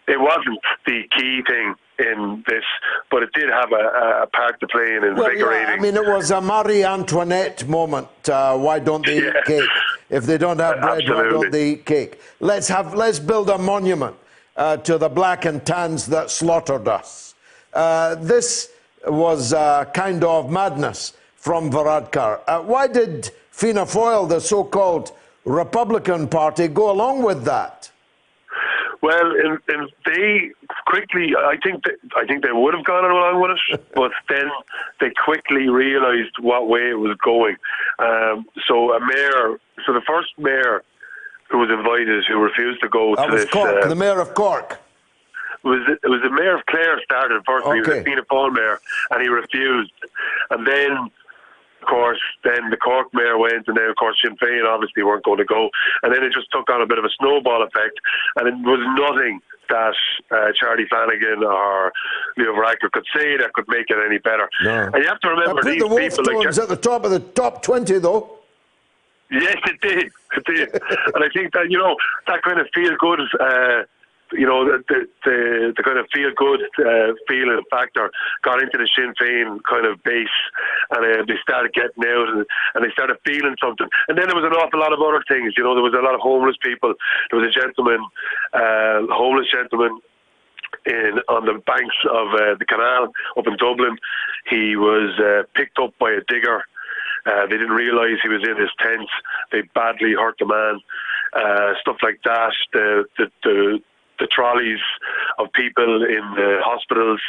it wasn't the key thing in this, but it did have a part to play in invigorating. Well, yeah, I mean, it was a Marie Antoinette moment. Why don't they eat cake? If they don't have bread, why don't they eat cake? Let's build a monument. to the black and tans that slaughtered us. This was kind of madness from Varadkar. Why did Fianna Fáil, the so-called Republican Party, go along with that? Well, they quickly, I think they would have gone along with it, but then they quickly realised what way it was going. So the first mayor who was invited, who refused to go to this... Cork, the mayor of Cork. It was the mayor of Clare started first. Okay. He was a Fianna Fáil mayor, and he refused. And then, of course, the Cork mayor went, and then, of course, Sinn Féin obviously weren't going to go. And then it just took on a bit of a snowball effect, and it was nothing that Charlie Flanagan or Leo Varadkar could say that could make it any better. No. And you have to remember these people... The Wolf Tones at the top of the top 20, though. Yes, it did. It did. And I think that, that kind of feel-good... the kind of feel-good feeling factor got into the Sinn Féin kind of base, and they started getting out and they started feeling something. And then there was an awful lot of other things. There was a lot of homeless people. There was a homeless gentleman on the banks of the canal up in Dublin. He was picked up by a digger. They didn't realise he was in his tent. They badly hurt the man. Stuff like that. The trolleys of people in the hospitals.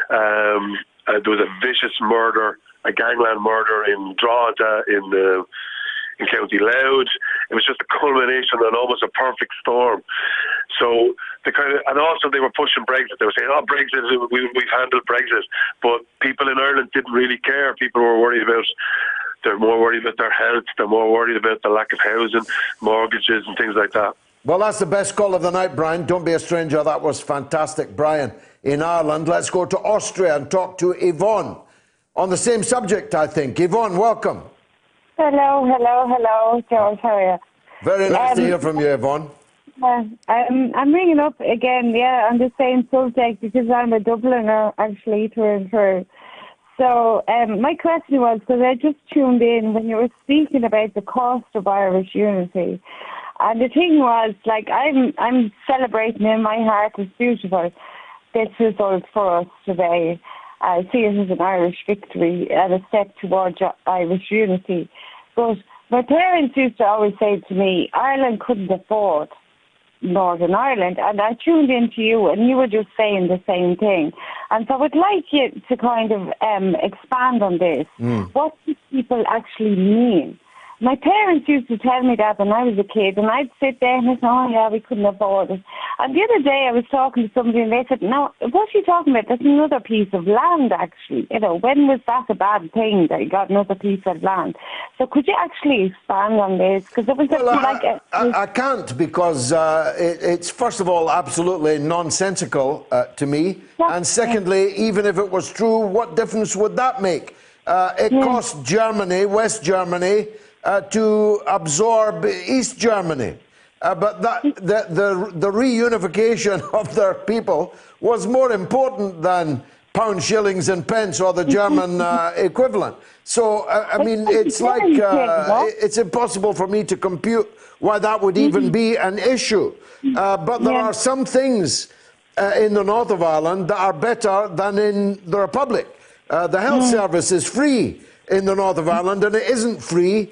There was a vicious murder, a gangland murder in Drogheda in County Louth. It was just a culmination and almost a perfect storm. So and also they were pushing Brexit. They were saying, Brexit, we've handled Brexit. But people in Ireland didn't really care. People were they're more worried about their health. They're more worried about the lack of housing, mortgages and things like that. Well, that's the best call of the night, Brian. Don't be a stranger. That was fantastic, Brian, in Ireland. Let's go to Austria and talk to Yvonne on the same subject, I think. Yvonne, welcome. Hello, George. How are you? Very nice to hear from you, Yvonne. I'm ringing up again, on the same subject, because I'm a Dubliner, actually, through and through. So my question was, because I just tuned in when you were speaking about the cost of Irish unity. And the thing was, I'm celebrating in my heart, it's beautiful, this result for us today. I see it as an Irish victory and a step towards Irish unity. But my parents used to always say to me, Ireland couldn't afford Northern Ireland. And I tuned into you and you were just saying the same thing. And so I would like you to kind of expand on this. What do people actually mean? My parents used to tell me that when I was a kid, and I'd sit there and I'd say, we couldn't afford it. And the other day I was talking to somebody and they said, no, what are you talking about? That's another piece of land, actually. When was that a bad thing that you got another piece of land? So could you actually expand on this? Because it was I can't, because it's, first of all, absolutely nonsensical to me. And secondly, even if it was true, what difference would that make? It cost Germany, West Germany, to absorb East Germany. But the reunification of their people was more important than pounds, shillings and pence or the German equivalent. So, it's like, it's impossible for me to compute why that would even be an issue. But there are some things in the north of Ireland that are better than in the Republic. The health service is free in the north of Ireland and it isn't free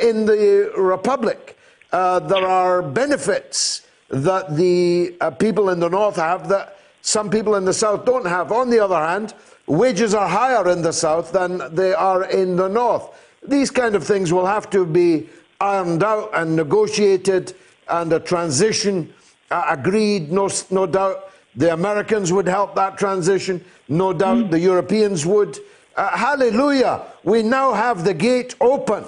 in the Republic. There are benefits that the people in the north have that some people in the south don't have. On the other hand, wages are higher in the south than they are in the north. These kind of things will have to be ironed out and negotiated, and a transition agreed, no doubt. The Americans would help that transition. No doubt the Europeans would. Hallelujah. We now have the gate open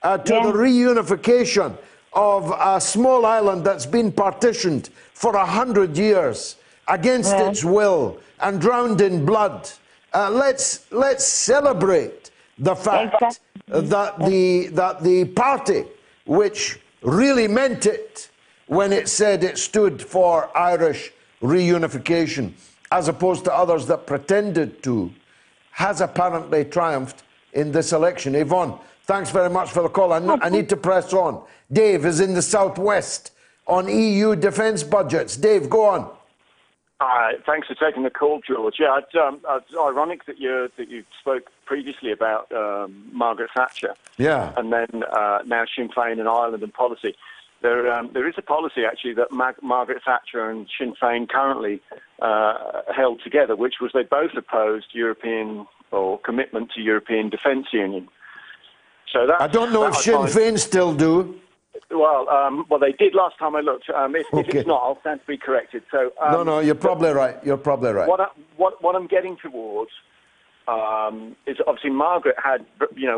to the reunification of a small island that's been partitioned for 100 years against its will and drowned in blood. Let's celebrate the fact that the party which really meant it when it said it stood for Irish reunification, as opposed to others that pretended to, has apparently triumphed in this election. Yvonne, thanks very much for the call. I need to press on. Dave is in the southwest on EU defence budgets. Dave, go on. Thanks for taking the call, George. Yeah, it's ironic that you spoke previously about Margaret Thatcher. Yeah. And then now Sinn Féin in Ireland and policy. There is a policy, actually, that Margaret Thatcher and Sinn Féin currently held together, which was they both opposed European or commitment to European Defence Union. So that, I don't know if Sinn Féin still do. Well, they did last time I looked. If it's not, I'll stand to be corrected. So no, you're probably right. You're probably right. What I'm getting towards is obviously Margaret had,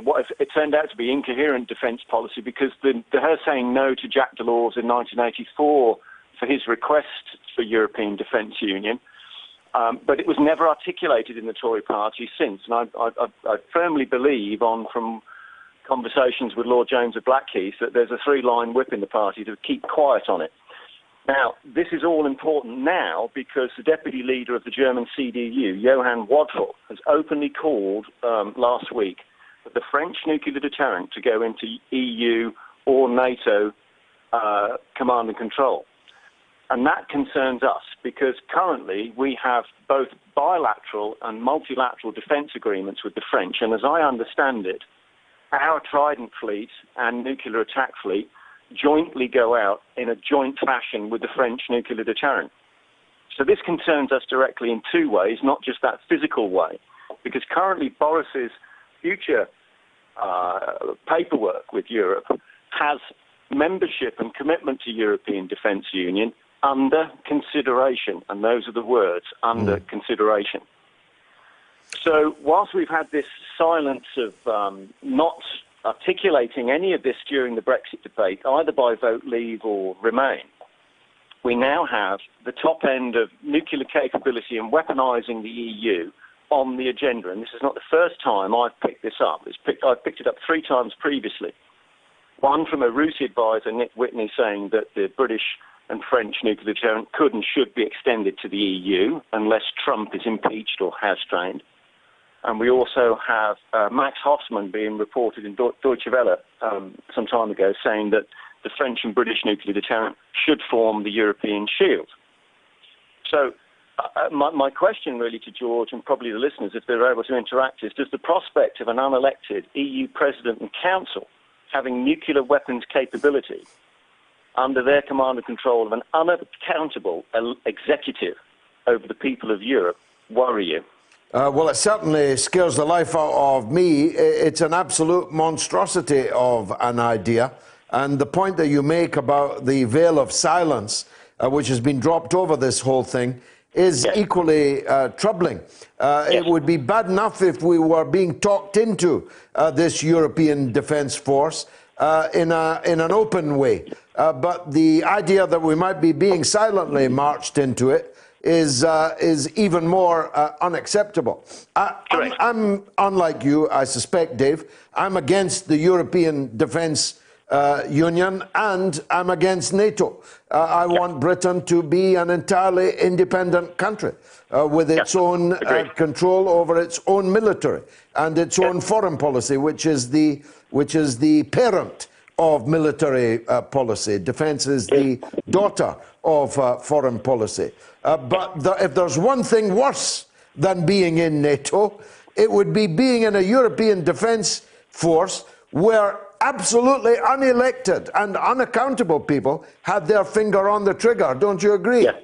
what it turned out to be incoherent defence policy because her saying no to Jacques Delors in 1984 for his request for European Defence Union, but it was never articulated in the Tory party since. And I firmly believe from conversations with Lord James of Blackheath that there's a three-line whip in the party to keep quiet on it. Now, this is all important now because the deputy leader of the German CDU, Johann Wadfall, has openly called last week for the French nuclear deterrent to go into EU or NATO command and control. And that concerns us because currently we have both bilateral and multilateral defence agreements with the French. And as I understand it, our Trident fleet and nuclear attack fleet jointly go out in a joint fashion with the French nuclear deterrent. So this concerns us directly in two ways, not just that physical way, because currently Boris's future paperwork with Europe has membership and commitment to European Defence Union under consideration, and those are the words, under consideration. So whilst we've had this silence of not articulating any of this during the Brexit debate, either by vote leave or remain, we now have the top end of nuclear capability and weaponising the EU on the agenda. And this is not the first time I've picked this up. I've picked it up 3 times previously. One from a RUSI advisor, Nick Whitney, saying that the British and French nuclear deterrent could and should be extended to the EU unless Trump is impeached or has-trained. And we also have Max Hoffman being reported in Deutsche Welle some time ago saying that the French and British nuclear deterrent should form the European shield. So my question really to George and probably the listeners, if they're able to interact, is does the prospect of an unelected EU President and Council having nuclear weapons capability under their command and control of an unaccountable executive over the people of Europe worry you? Well, it certainly scares the life out of me. It's an absolute monstrosity of an idea. And the point that you make about the veil of silence, which has been dropped over this whole thing, is equally troubling. It would be bad enough if we were being talked into this European Defence Force in an open way. But the idea that we might be being silently marched into it is even more unacceptable. I'm unlike you, I suspect, Dave. I'm against the European Defence Union and I'm against NATO. I want Britain to be an entirely independent country with its own control over its own military and its own foreign policy, which is the parent of military policy. Defence is the daughter of foreign policy. But if there's one thing worse than being in NATO, it would be being in a European defence force where absolutely unelected and unaccountable people had their finger on the trigger. Don't you agree? Yeah,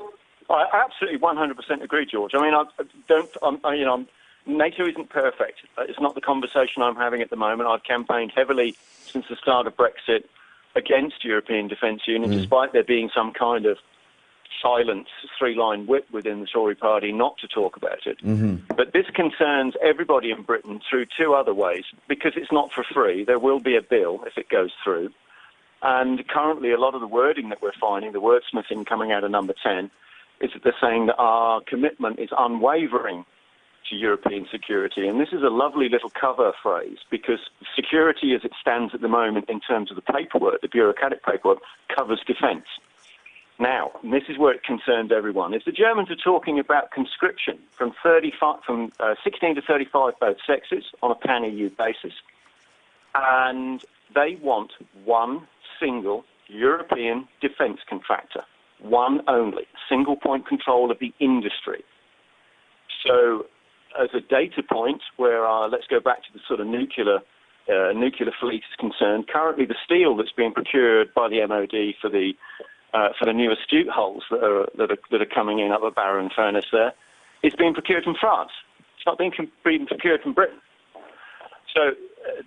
I absolutely 100% agree, George. I mean, NATO isn't perfect. It's not the conversation I'm having at the moment. I've campaigned heavily since the start of Brexit against European Defence Union, despite there being some kind of silent 3-line whip within the Tory party not to talk about it. But this concerns everybody in Britain through 2 other ways, because it's not for free. There will be a bill if it goes through. And currently a lot of the wording that we're finding, the wordsmithing coming out of number 10, is that they're saying that our commitment is unwavering to European security. And this is a lovely little cover phrase, because security as it stands at the moment in terms of the paperwork, the bureaucratic paperwork, covers defence. Now, and this is where it concerns everyone, is the Germans are talking about conscription from 16 to 35 both sexes on a pan-EU basis. And they want one single European defence contractor. One only. Single point control of the industry. So, as a data point, where let's go back to the sort of nuclear fleet is concerned. Currently, the steel that's being procured by the MOD for the new astute hulls that are coming in up the Barrow and Furnace there is being procured from France. It's not being procured from Britain. So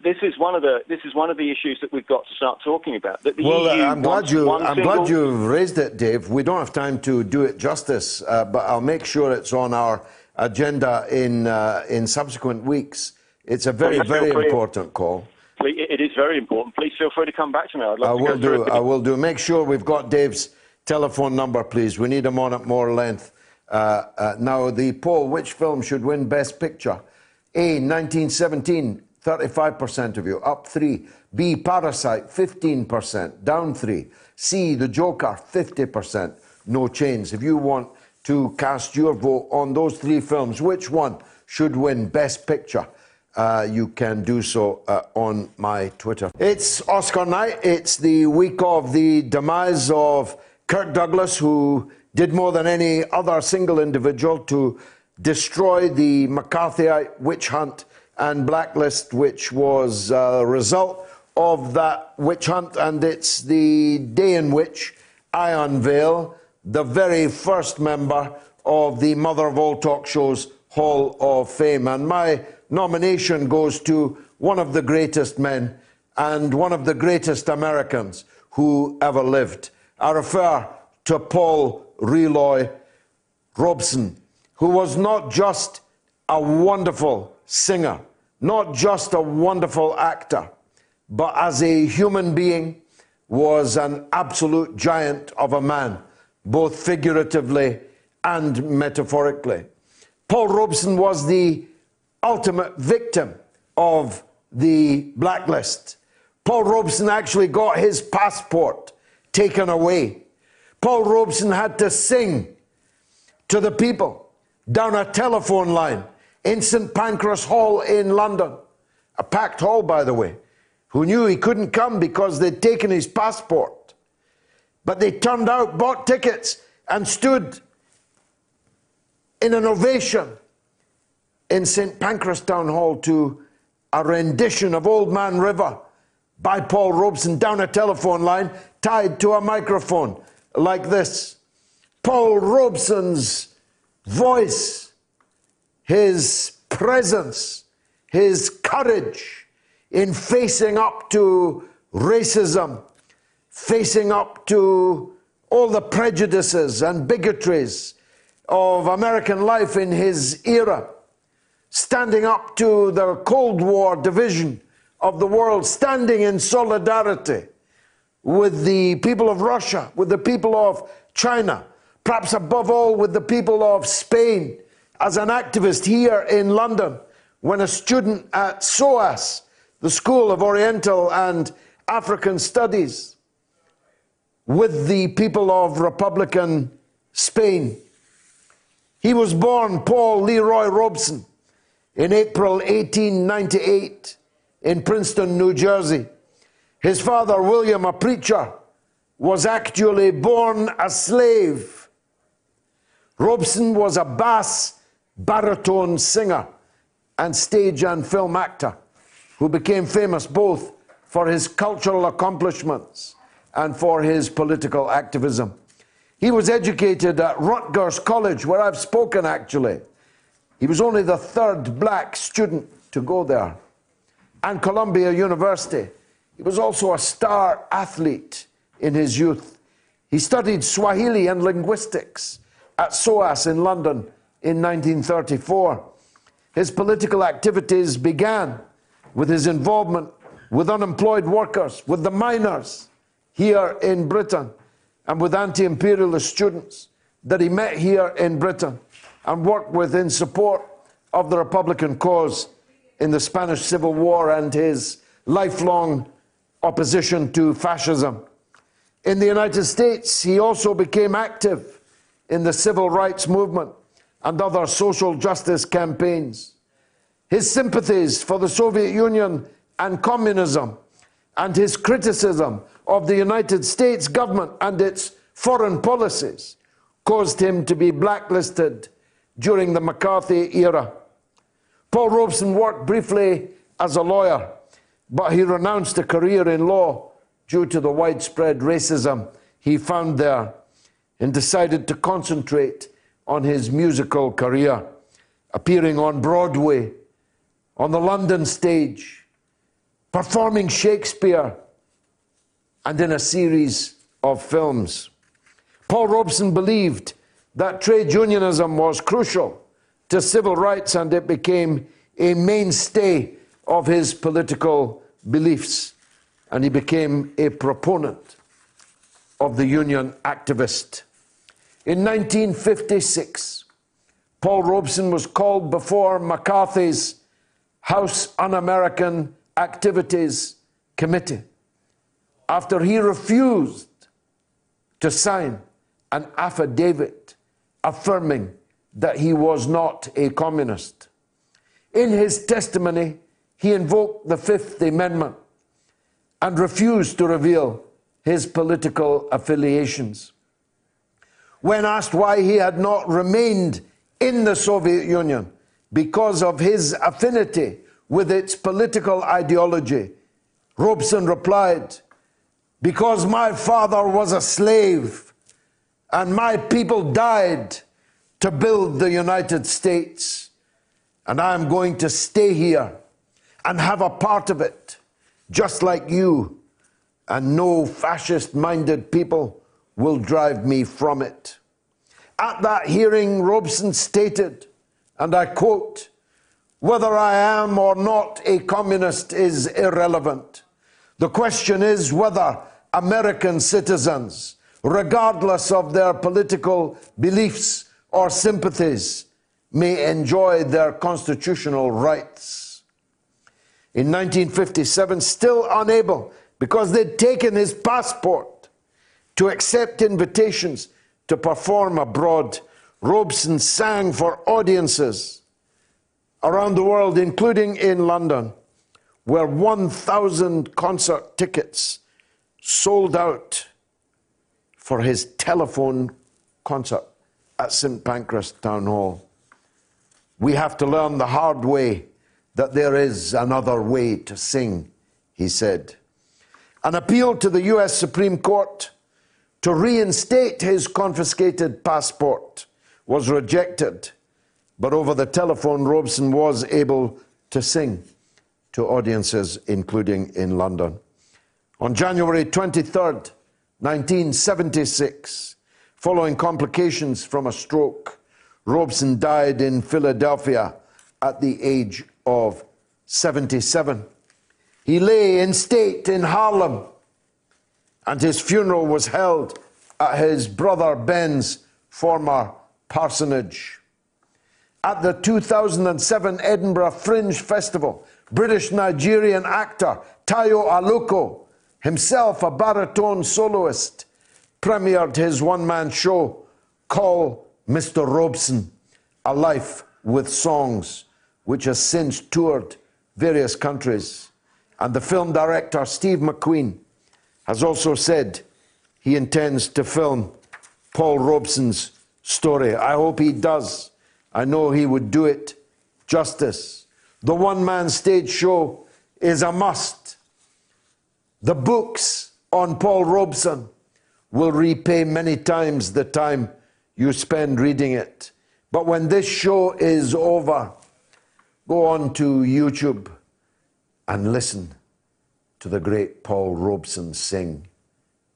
this is one of the issues that we've got to start talking about. That the EU I'm glad you raised it, Dave. We don't have time to do it justice, but I'll make sure it's on our agenda in subsequent weeks. It's a very important call. It is very important. Please feel free to come back to me. I'd love to go through it. I will do. Make sure we've got Dave's telephone number, please. We need him on at more length. Now, the poll, which film should win Best Picture? A, 1917, 35% of you, up 3. B, Parasite, 15%, down 3. C, The Joker, 50%, no change. If you want to cast your vote on those 3 films, which one should win Best Picture? You can do so on my Twitter. It's Oscar night. It's the week of the demise of Kirk Douglas, who did more than any other single individual to destroy the McCarthyite witch hunt and blacklist, which was a result of that witch hunt. And it's the day in which I unveil the very first member of the Mother of All Talk Shows Hall of Fame. And my nomination goes to one of the greatest men and one of the greatest Americans who ever lived. I refer to Paul Roy Robeson, who was not just a wonderful singer, not just a wonderful actor, but as a human being was an absolute giant of a man, both figuratively and metaphorically. Paul Robeson was the ultimate victim of the blacklist. Paul Robeson actually got his passport taken away. Paul Robeson had to sing to the people down a telephone line in St. Pancras Hall in London, a packed hall, by the way, who knew he couldn't come because they'd taken his passport. But they turned out, bought tickets, and stood in an ovation in St. Pancras Town Hall to a rendition of Old Man River by Paul Robeson down a telephone line tied to a microphone like this. Paul Robeson's voice, his presence, his courage in facing up to racism, facing up to all the prejudices and bigotries of American life in his era, standing up to the Cold War division of the world, standing in solidarity with the people of Russia, with the people of China, perhaps above all with the people of Spain, as an activist here in London, when a student at SOAS, the School of Oriental and African Studies, with the people of Republican Spain. He was born Paul Leroy Robeson in April 1898 in Princeton, New Jersey. His father, William, a preacher, was actually born a slave. Robeson was a bass baritone singer and stage and film actor who became famous both for his cultural accomplishments and for his political activism. He was educated at Rutgers College, where I've spoken actually. He was only the 3rd black student to go there. And Columbia University. He was also a star athlete in his youth. He studied Swahili and linguistics at SOAS in London in 1934. His political activities began with his involvement with unemployed workers, with the miners here in Britain, and with anti-imperialist students that he met here in Britain and worked with in support of the Republican cause in the Spanish Civil War and his lifelong opposition to fascism. In the United States, he also became active in the civil rights movement and other social justice campaigns. His sympathies for the Soviet Union and communism, and his criticism of the United States government and its foreign policies caused him to be blacklisted during the McCarthy era. Paul Robeson worked briefly as a lawyer, but he renounced a career in law due to the widespread racism he found there and decided to concentrate on his musical career, appearing on Broadway, on the London stage, performing Shakespeare, and in a series of films. Paul Robeson believed that trade unionism was crucial to civil rights, and it became a mainstay of his political beliefs, and he became a proponent of the union activist. In 1956, Paul Robeson was called before McCarthy's House Un-American Activities Committee after he refused to sign an affidavit affirming that he was not a communist. In his testimony, he invoked the Fifth Amendment and refused to reveal his political affiliations. When asked why he had not remained in the Soviet Union because of his affinity with its political ideology, Robeson replied, "Because my father was a slave and my people died to build the United States, and I am going to stay here and have a part of it, just like you, and no fascist-minded people will drive me from it." At that hearing, Robeson stated, and I quote, "Whether I am or not a communist is irrelevant. The question is whether American citizens, regardless of their political beliefs or sympathies, may enjoy their constitutional rights." In 1957, still unable, because they'd taken his passport, to accept invitations to perform abroad, Robeson sang for audiences around the world, including in London, where 1,000 concert tickets sold out for his telephone concert at St. Pancras Town Hall. "We have to learn the hard way that there is another way to sing," he said. An appeal to the US Supreme Court to reinstate his confiscated passport was rejected, but over the telephone, Robeson was able to sing to audiences, including in London. On January 23rd, 1976, following complications from a stroke, Robeson died in Philadelphia at the age of 77. He lay in state in Harlem, and his funeral was held at his brother Ben's former parsonage. At the 2007 Edinburgh Fringe Festival, British-Nigerian actor Tayo Aluko, himself a baritone soloist, premiered his one-man show, Call Mr. Robeson, A Life with Songs, which has since toured various countries. And the film director, Steve McQueen, has also said he intends to film Paul Robeson's story. I hope he does. I know he would do it justice. The one-man stage show is a must. The books on Paul Robeson will repay many times the time you spend reading it. But when this show is over, go on to YouTube and listen to the great Paul Robeson sing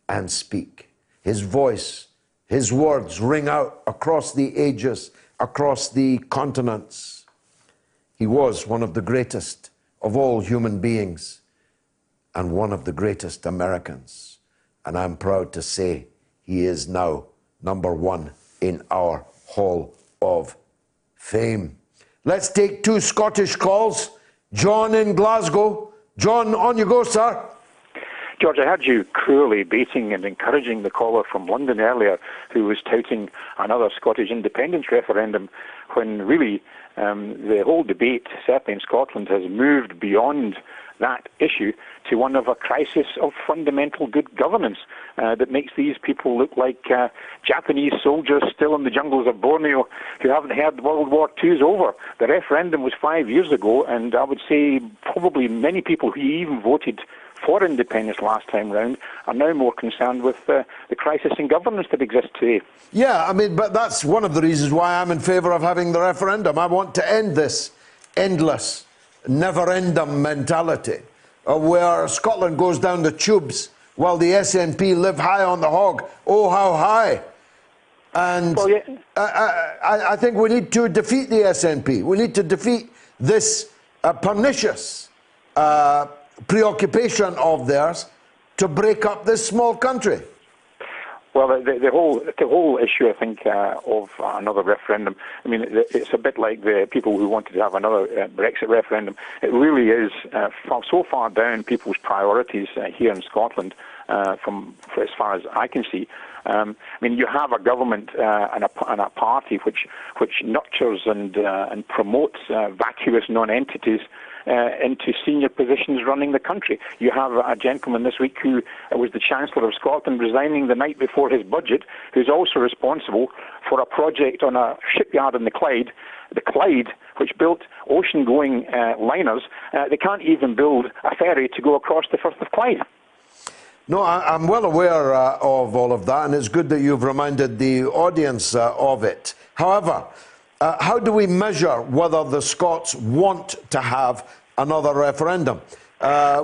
and speak. His voice, his words ring out across the ages, across the continents. He was one of the greatest of all human beings and one of the greatest Americans. And I'm proud to say he is now #1 in our Hall of Fame. Let's take 2 Scottish calls. John in Glasgow. John, on you go, sir. George, I heard you cruelly baiting and encouraging the caller from London earlier who was touting another Scottish independence referendum when really the whole debate, certainly in Scotland, has moved beyond that issue to one of a crisis of fundamental good governance that makes these people look like Japanese soldiers still in the jungles of Borneo who haven't heard World War II is over. The referendum was 5 years ago, and I would say probably many people who even voted for independence last time round are now more concerned with the crisis in governance that exists today. Yeah, I mean, but that's one of the reasons why I'm in favour of having the referendum. I want to end this endless, never-ending mentality where Scotland goes down the tubes while the SNP live high on the hog. Oh, how high. And well, yeah. I think we need to defeat the SNP. We need to defeat this pernicious preoccupation of theirs to break up this small country. Well, the whole issue, I think, of another referendum, I mean, it's a bit like the people who wanted to have another Brexit referendum. It really is so far down people's priorities here in Scotland, from as far as I can see. I mean, you have a government and a party which nurtures and promotes vacuous non-entities into senior positions running the country. You have a gentleman this week who was the Chancellor of Scotland resigning the night before his budget, who's also responsible for a project on a shipyard in the Clyde, which built ocean-going liners. They can't even build a ferry to go across the Firth of Clyde. No, I'm well aware of all of that, and it's good that you've reminded the audience of it. However, how do we measure whether the Scots want to have another referendum?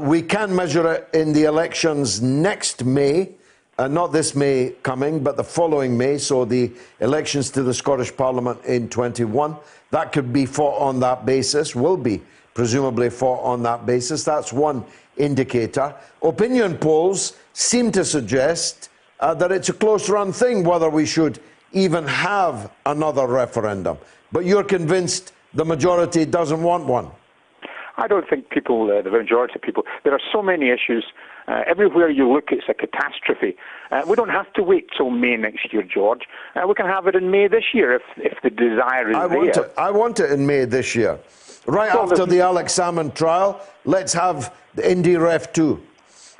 We can measure it in the elections next May, not this May coming, but the following May, so the elections to the Scottish Parliament in 21. That could be fought on that basis, will be presumably fought on that basis. That's one indicator. Opinion polls seem to suggest that it's a close-run thing whether we should even have another referendum. But you're convinced the majority doesn't want one? I don't think people, the majority of people, there are so many issues. Everywhere you look, it's a catastrophe. We don't have to wait till May next year, George. We can have it in May this year if the desire is there. I want it in May this year. Right after the Alex Salmond trial, let's have the Indy Ref 2.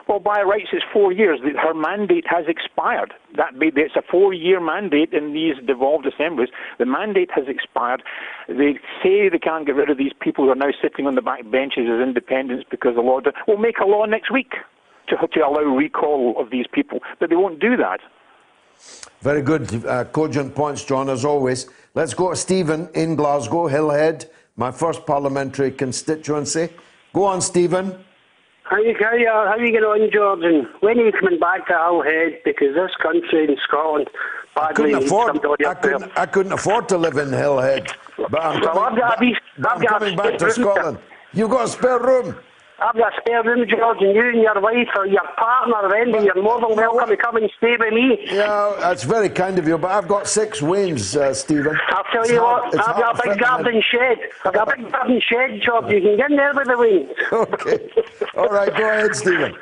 Well, by rights, it's 4 years. Her mandate has expired. It's a 4-year mandate in these devolved assemblies. The mandate has expired. They say they can't get rid of these people who are now sitting on the back benches as independents because the law. We'll make a law next week to allow recall of these people, but they won't do that. Very good, cogent points, John, as always. Let's go to Stephen in Glasgow, Hillhead, my first parliamentary constituency. Go on, Stephen. How you getting on, George? And when are you coming back to Hillhead? Because this country in Scotland badly needs somebody up there. I couldn't afford to live in Hillhead, but I'm coming back to Scotland. You've got a spare room. I've got a spare room, George, and you and your wife or your partner, Wendy, you're more than welcome to come and stay with me. Yeah, that's very kind of you, but I've got 6 wains, Stephen. I'll tell you what, I've got a big garden shed. I've got a big garden shed, George. You can get in there with the wains. Okay. All right, go ahead, Stephen.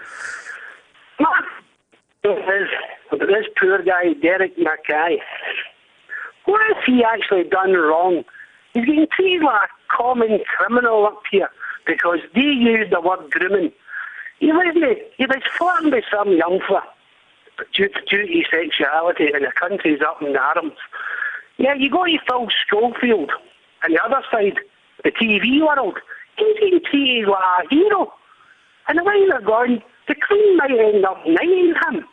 This poor guy, Derek Mackay. What has he actually done wrong? He's getting treated like a common criminal up here, because they used the word grooming. He was flirting with some young fella due to his sexuality, and the country's up in arms. Yeah, you go to Phil Schofield on the other side, the TV world. He's being treated like a hero. And the way they're going, the Queen might end up knighting him.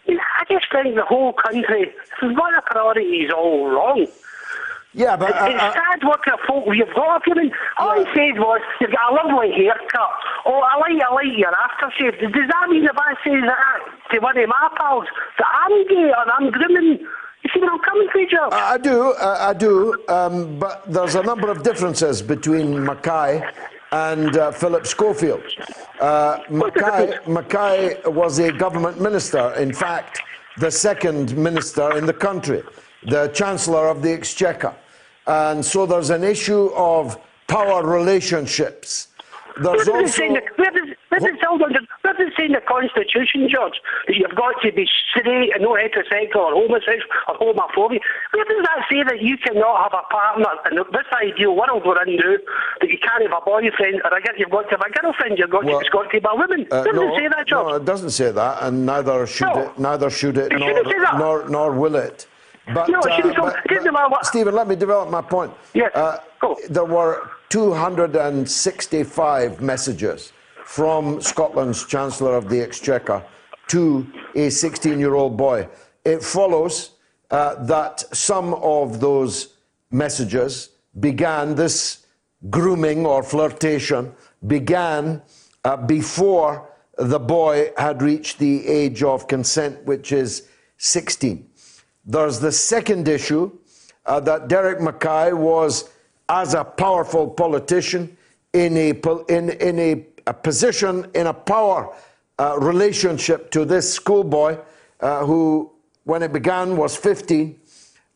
I just think the whole country has got the priorities all wrong. Yeah, but it's sad what kind of folk we've got. I mean, all he said was, you've got a lovely haircut. Oh, I like your aftershave. Does that mean if I say that to one of my pals that I'm gay or I'm grooming? You see what I'm coming to, George? I do. But there's a number of differences between Mackay and Philip Schofield. Mackay was a government minister. In fact, the second minister in the country, the Chancellor of the Exchequer. And so there's an issue of power relationships. There's also... Where does it say in the Constitution, George, that you've got to be straight and not heterosexual or homosexual or homophobic? Where does that say that you cannot have a partner in this ideal world we're in now, that you can't have a boyfriend, or you've got to have a girlfriend. It's got to be a woman. It doesn't say that, George. No, it doesn't say that, and neither should it, nor will it. But, Stephen, let me develop my point. Yes, go. There were 265 messages from Scotland's Chancellor of the Exchequer to a 16-year-old boy. It follows that some of those messages began, this grooming or flirtation began before the boy had reached the age of consent, which is 16. There's the second issue that Derek Mackay was, as a powerful politician, in a position, in a power relationship to this schoolboy who, when it began, was 15,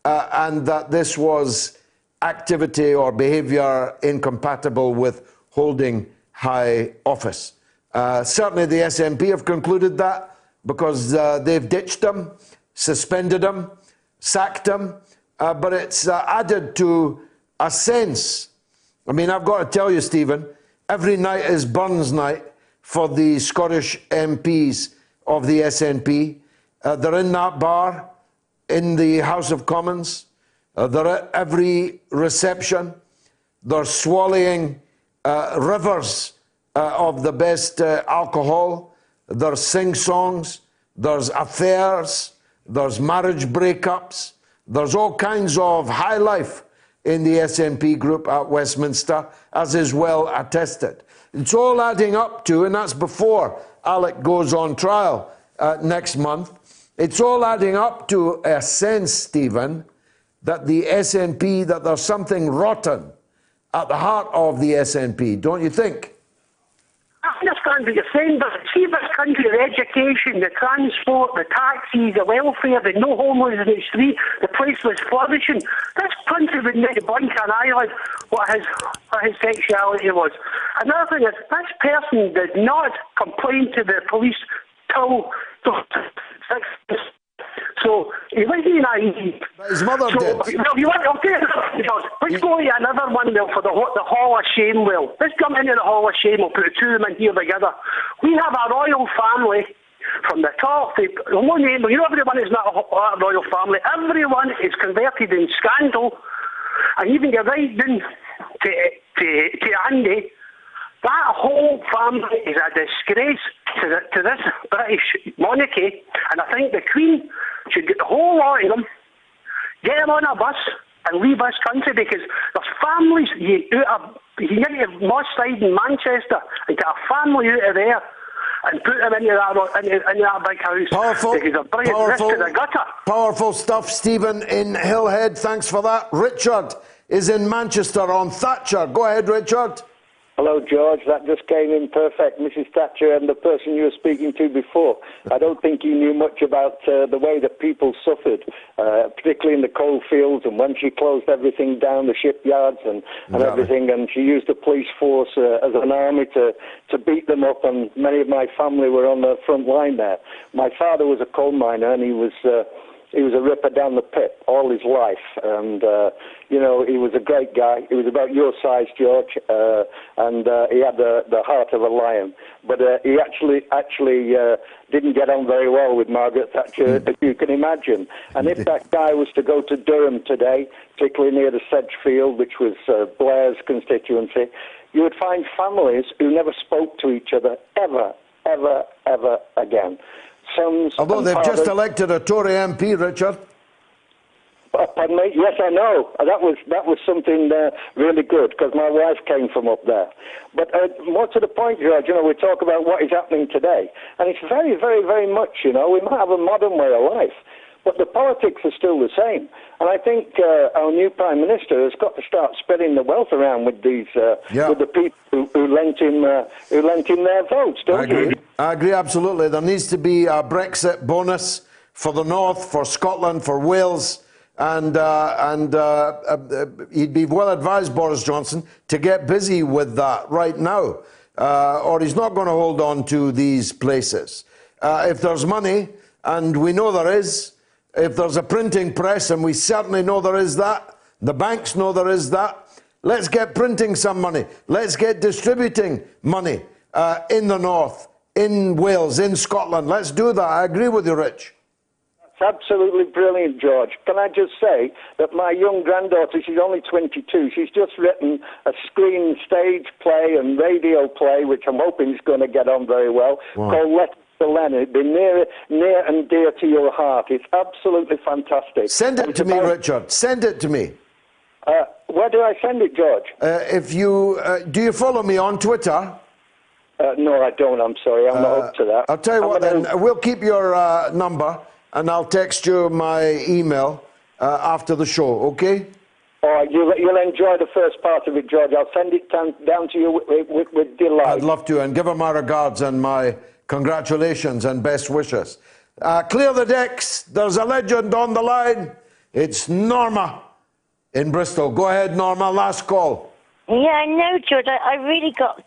and that this was activity or behaviour incompatible with holding high office. Certainly the SNP have concluded that, because they've ditched him, suspended him, sacked him, but it's added to a sense. I mean, I've got to tell you, Stephen, every night is Burns night for the Scottish MPs of the SNP. They're in that bar in the House of Commons. They're at every reception. They're swallowing rivers of the best alcohol. There's sing-songs. There's affairs. There's marriage breakups. There's all kinds of high life in the SNP group at Westminster, as is well attested. It's all adding up to, and that's before Alec goes on trial next month, it's all adding up to a sense, Stephen, that the SNP, that there's something rotten at the heart of the SNP, don't you think? I understand what you're saying, but see this country, the education, the transport, the taxis, the welfare, the no homeless in the street, the place was flourishing. This country would make blink an eyelid what his sexuality was. Another thing is, this person did not complain to the police till 6. So he wasn't naive. But his mother did. Well, you want, okay, let's go to another one now for the Hall of Shame. Well, let's come into the Hall of Shame. We'll put the two of them in here together. We have a royal family from the top. Everyone is not a royal family. Everyone is converted in scandal. And even get right down to Andy. That whole family is a disgrace to this British monarchy, and I think the Queen should get the whole lot of them, get them on a bus and leave this country, because there's families, you get to Moss Side in Manchester and get a family out of there and put them into that big house. Powerful, because they're bringing this to the gutter. Powerful stuff, Stephen in Hillhead. Thanks for that. Richard is in Manchester on Thatcher. Go ahead, Richard. Hello, George. That just came in perfect. Mrs. Thatcher and the person you were speaking to before. I don't think you knew much about the way that people suffered, particularly in the coal fields, and when she closed everything down, the shipyards and everything, and she used the police force as an army to beat them up, and many of my family were on the front line there. My father was a coal miner, and he was a ripper down the pit all his life, and he was a great guy. He was about your size, George, and he had the heart of a lion. But he actually didn't get on very well with Margaret Thatcher, as you can imagine. And if that guy was to go to Durham today, particularly near the Sedgefield, which was Blair's constituency, you would find families who never spoke to each other ever, ever, ever again. Although they've just elected a Tory MP, Richard. Pardon me? Yes, I know. That was something really good, because my wife came from up there. But more to the point, George, we talk about what is happening today, and it's very, very, very much, we might have a modern way of life, but the politics are still the same. And I think our new Prime Minister has got to start spreading the wealth around with these, with the people who lent him their votes, don't you? I agree, absolutely. There needs to be a Brexit bonus for the North, for Scotland, for Wales, and he'd be well advised, Boris Johnson, to get busy with that right now, or he's not going to hold on to these places. If there's money, and we know there is, if there's a printing press, and we certainly know there is that, the banks know there is that, Let's get printing some money. Let's get distributing money in the north, in Wales, in Scotland. Let's do that. I agree with you, Rich. That's absolutely brilliant, George. Can I just say that my young granddaughter, she's only 22, she's just written a screen stage play and radio play, which I'm hoping is going to get on very well, called Letters to Leonard. Be near and dear to your heart. It's absolutely fantastic. Send it to me, Richard. Send it to me. Where do I send it, George? Do you follow me on Twitter? No, I don't. I'm sorry. I'm not up to that. I'll tell you what then. We'll keep your number and I'll text you my email after the show, okay? All right. You'll enjoy the first part of it, George. I'll send it down to you with delight. I'd love to. And give her my regards and my congratulations and best wishes. Clear the decks. There's a legend on the line. It's Norma in Bristol. Go ahead, Norma. Last call. Yeah, I know, George. I really got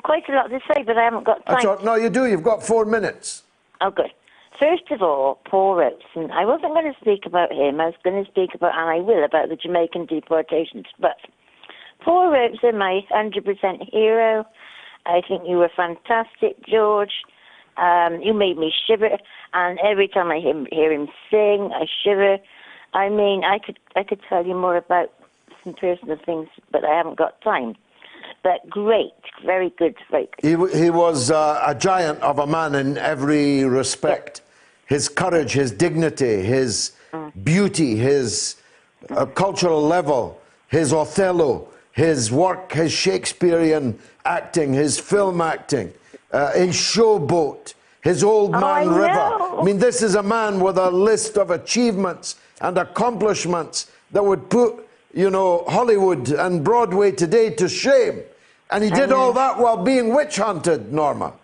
quite a lot to say, but I haven't got time. No, you do. You've got 4 minutes. Oh, good. First of all, Paul Robeson. I wasn't going to speak about him. I was going to speak about, and I will, about the Jamaican deportations. But Paul Robeson, my 100% hero. I think you were fantastic, George. You made me shiver, and every time I hear him sing, I shiver. I mean, I could tell you more about some personal things, but I haven't got time. But great, very good, very good. He was a giant of a man in every respect. Yep. His courage, his dignity, his beauty, his cultural level, his Othello, his work, his Shakespearean acting, his film acting, his Showboat, his Old Man River. I mean, this is a man with a list of achievements and accomplishments that would put, you know, Hollywood and Broadway today to shame. And he did all that while being witch hunted, Norma.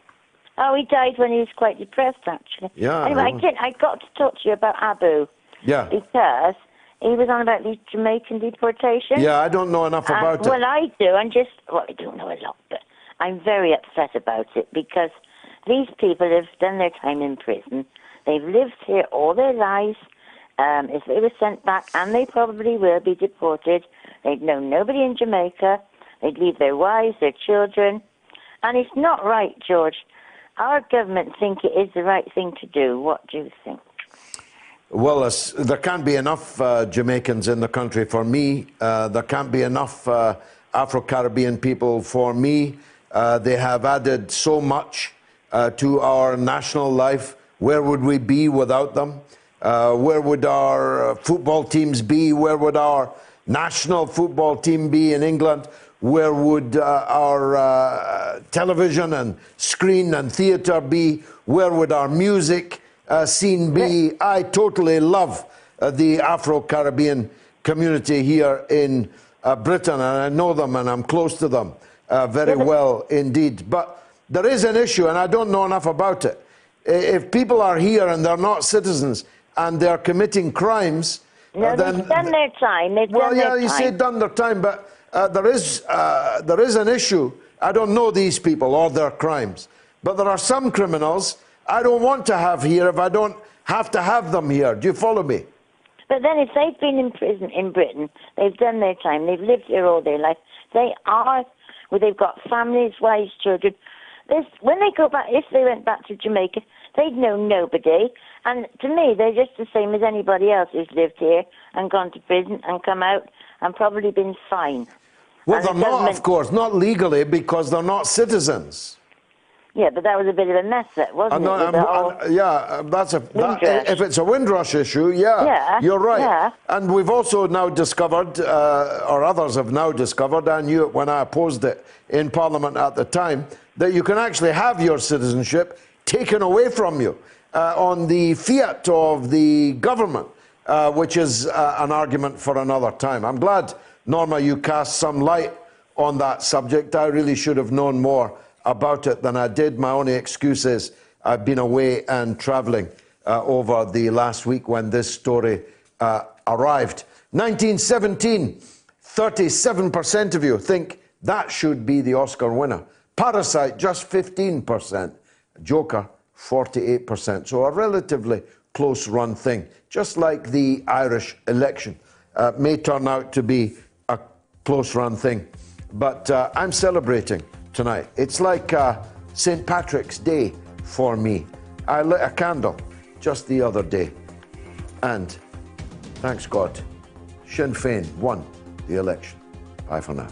Oh, he died when he was quite depressed, actually. Yeah. Anyway, I got to talk to you about Abu. Yeah. Because he was on about these Jamaican deportations. Yeah, I don't know enough about it. Well, I do. I don't know a lot, but I'm very upset about it because these people have done their time in prison. They've lived here all their lives. If they were sent back, and they probably will be deported, they'd know nobody in Jamaica. They'd leave their wives, their children. And it's not right, George. Our government think it is the right thing to do. What do you think? Well, there can't be enough Jamaicans in the country for me. There can't be enough Afro-Caribbean people for me. They have added so much to our national life. Where would we be without them? Where would our football teams be? Where would our national football team be in England? Where would our television and screen and theatre be? Where would our music scene be? I totally love the Afro-Caribbean community here in Britain, and I know them and I'm close to them very well indeed. But there is an issue, and I don't know enough about it. If people are here and they're not citizens and they're committing crimes... No, they've done their time. You say done their time, but there is an issue. I don't know these people or their crimes, but there are some criminals I don't want to have here if I don't have to have them here. Do you follow me? But then if they've been in prison in Britain, they've done their time, they've lived here all their life, they've got families, wives, children. When they go back, if they went back to Jamaica, they'd know nobody. And to me, they're just the same as anybody else who's lived here and gone to prison and come out and probably been fined. Well, they're not, of course, not legally because they're not citizens. Yeah, but that was a bit of a mess, wasn't it? If it's a Windrush issue, you're right. Yeah. And we've also now discovered, or others have now discovered, I knew it when I opposed it in Parliament at the time, that you can actually have your citizenship taken away from you on the fiat of the government, which is an argument for another time. I'm glad, Norma, you cast some light on that subject. I really should have known more about it than I did. My only excuse is I've been away and travelling over the last week when this story arrived. 1917, 37% of you think that should be the Oscar winner. Parasite, just 15%. Joker, 48%. So a relatively close-run thing, just like the Irish election. May turn out to be a close run thing. But I'm celebrating tonight. It's like St. Patrick's Day for me. I lit a candle just the other day. And thanks God, Sinn Féin won the election. Bye for now.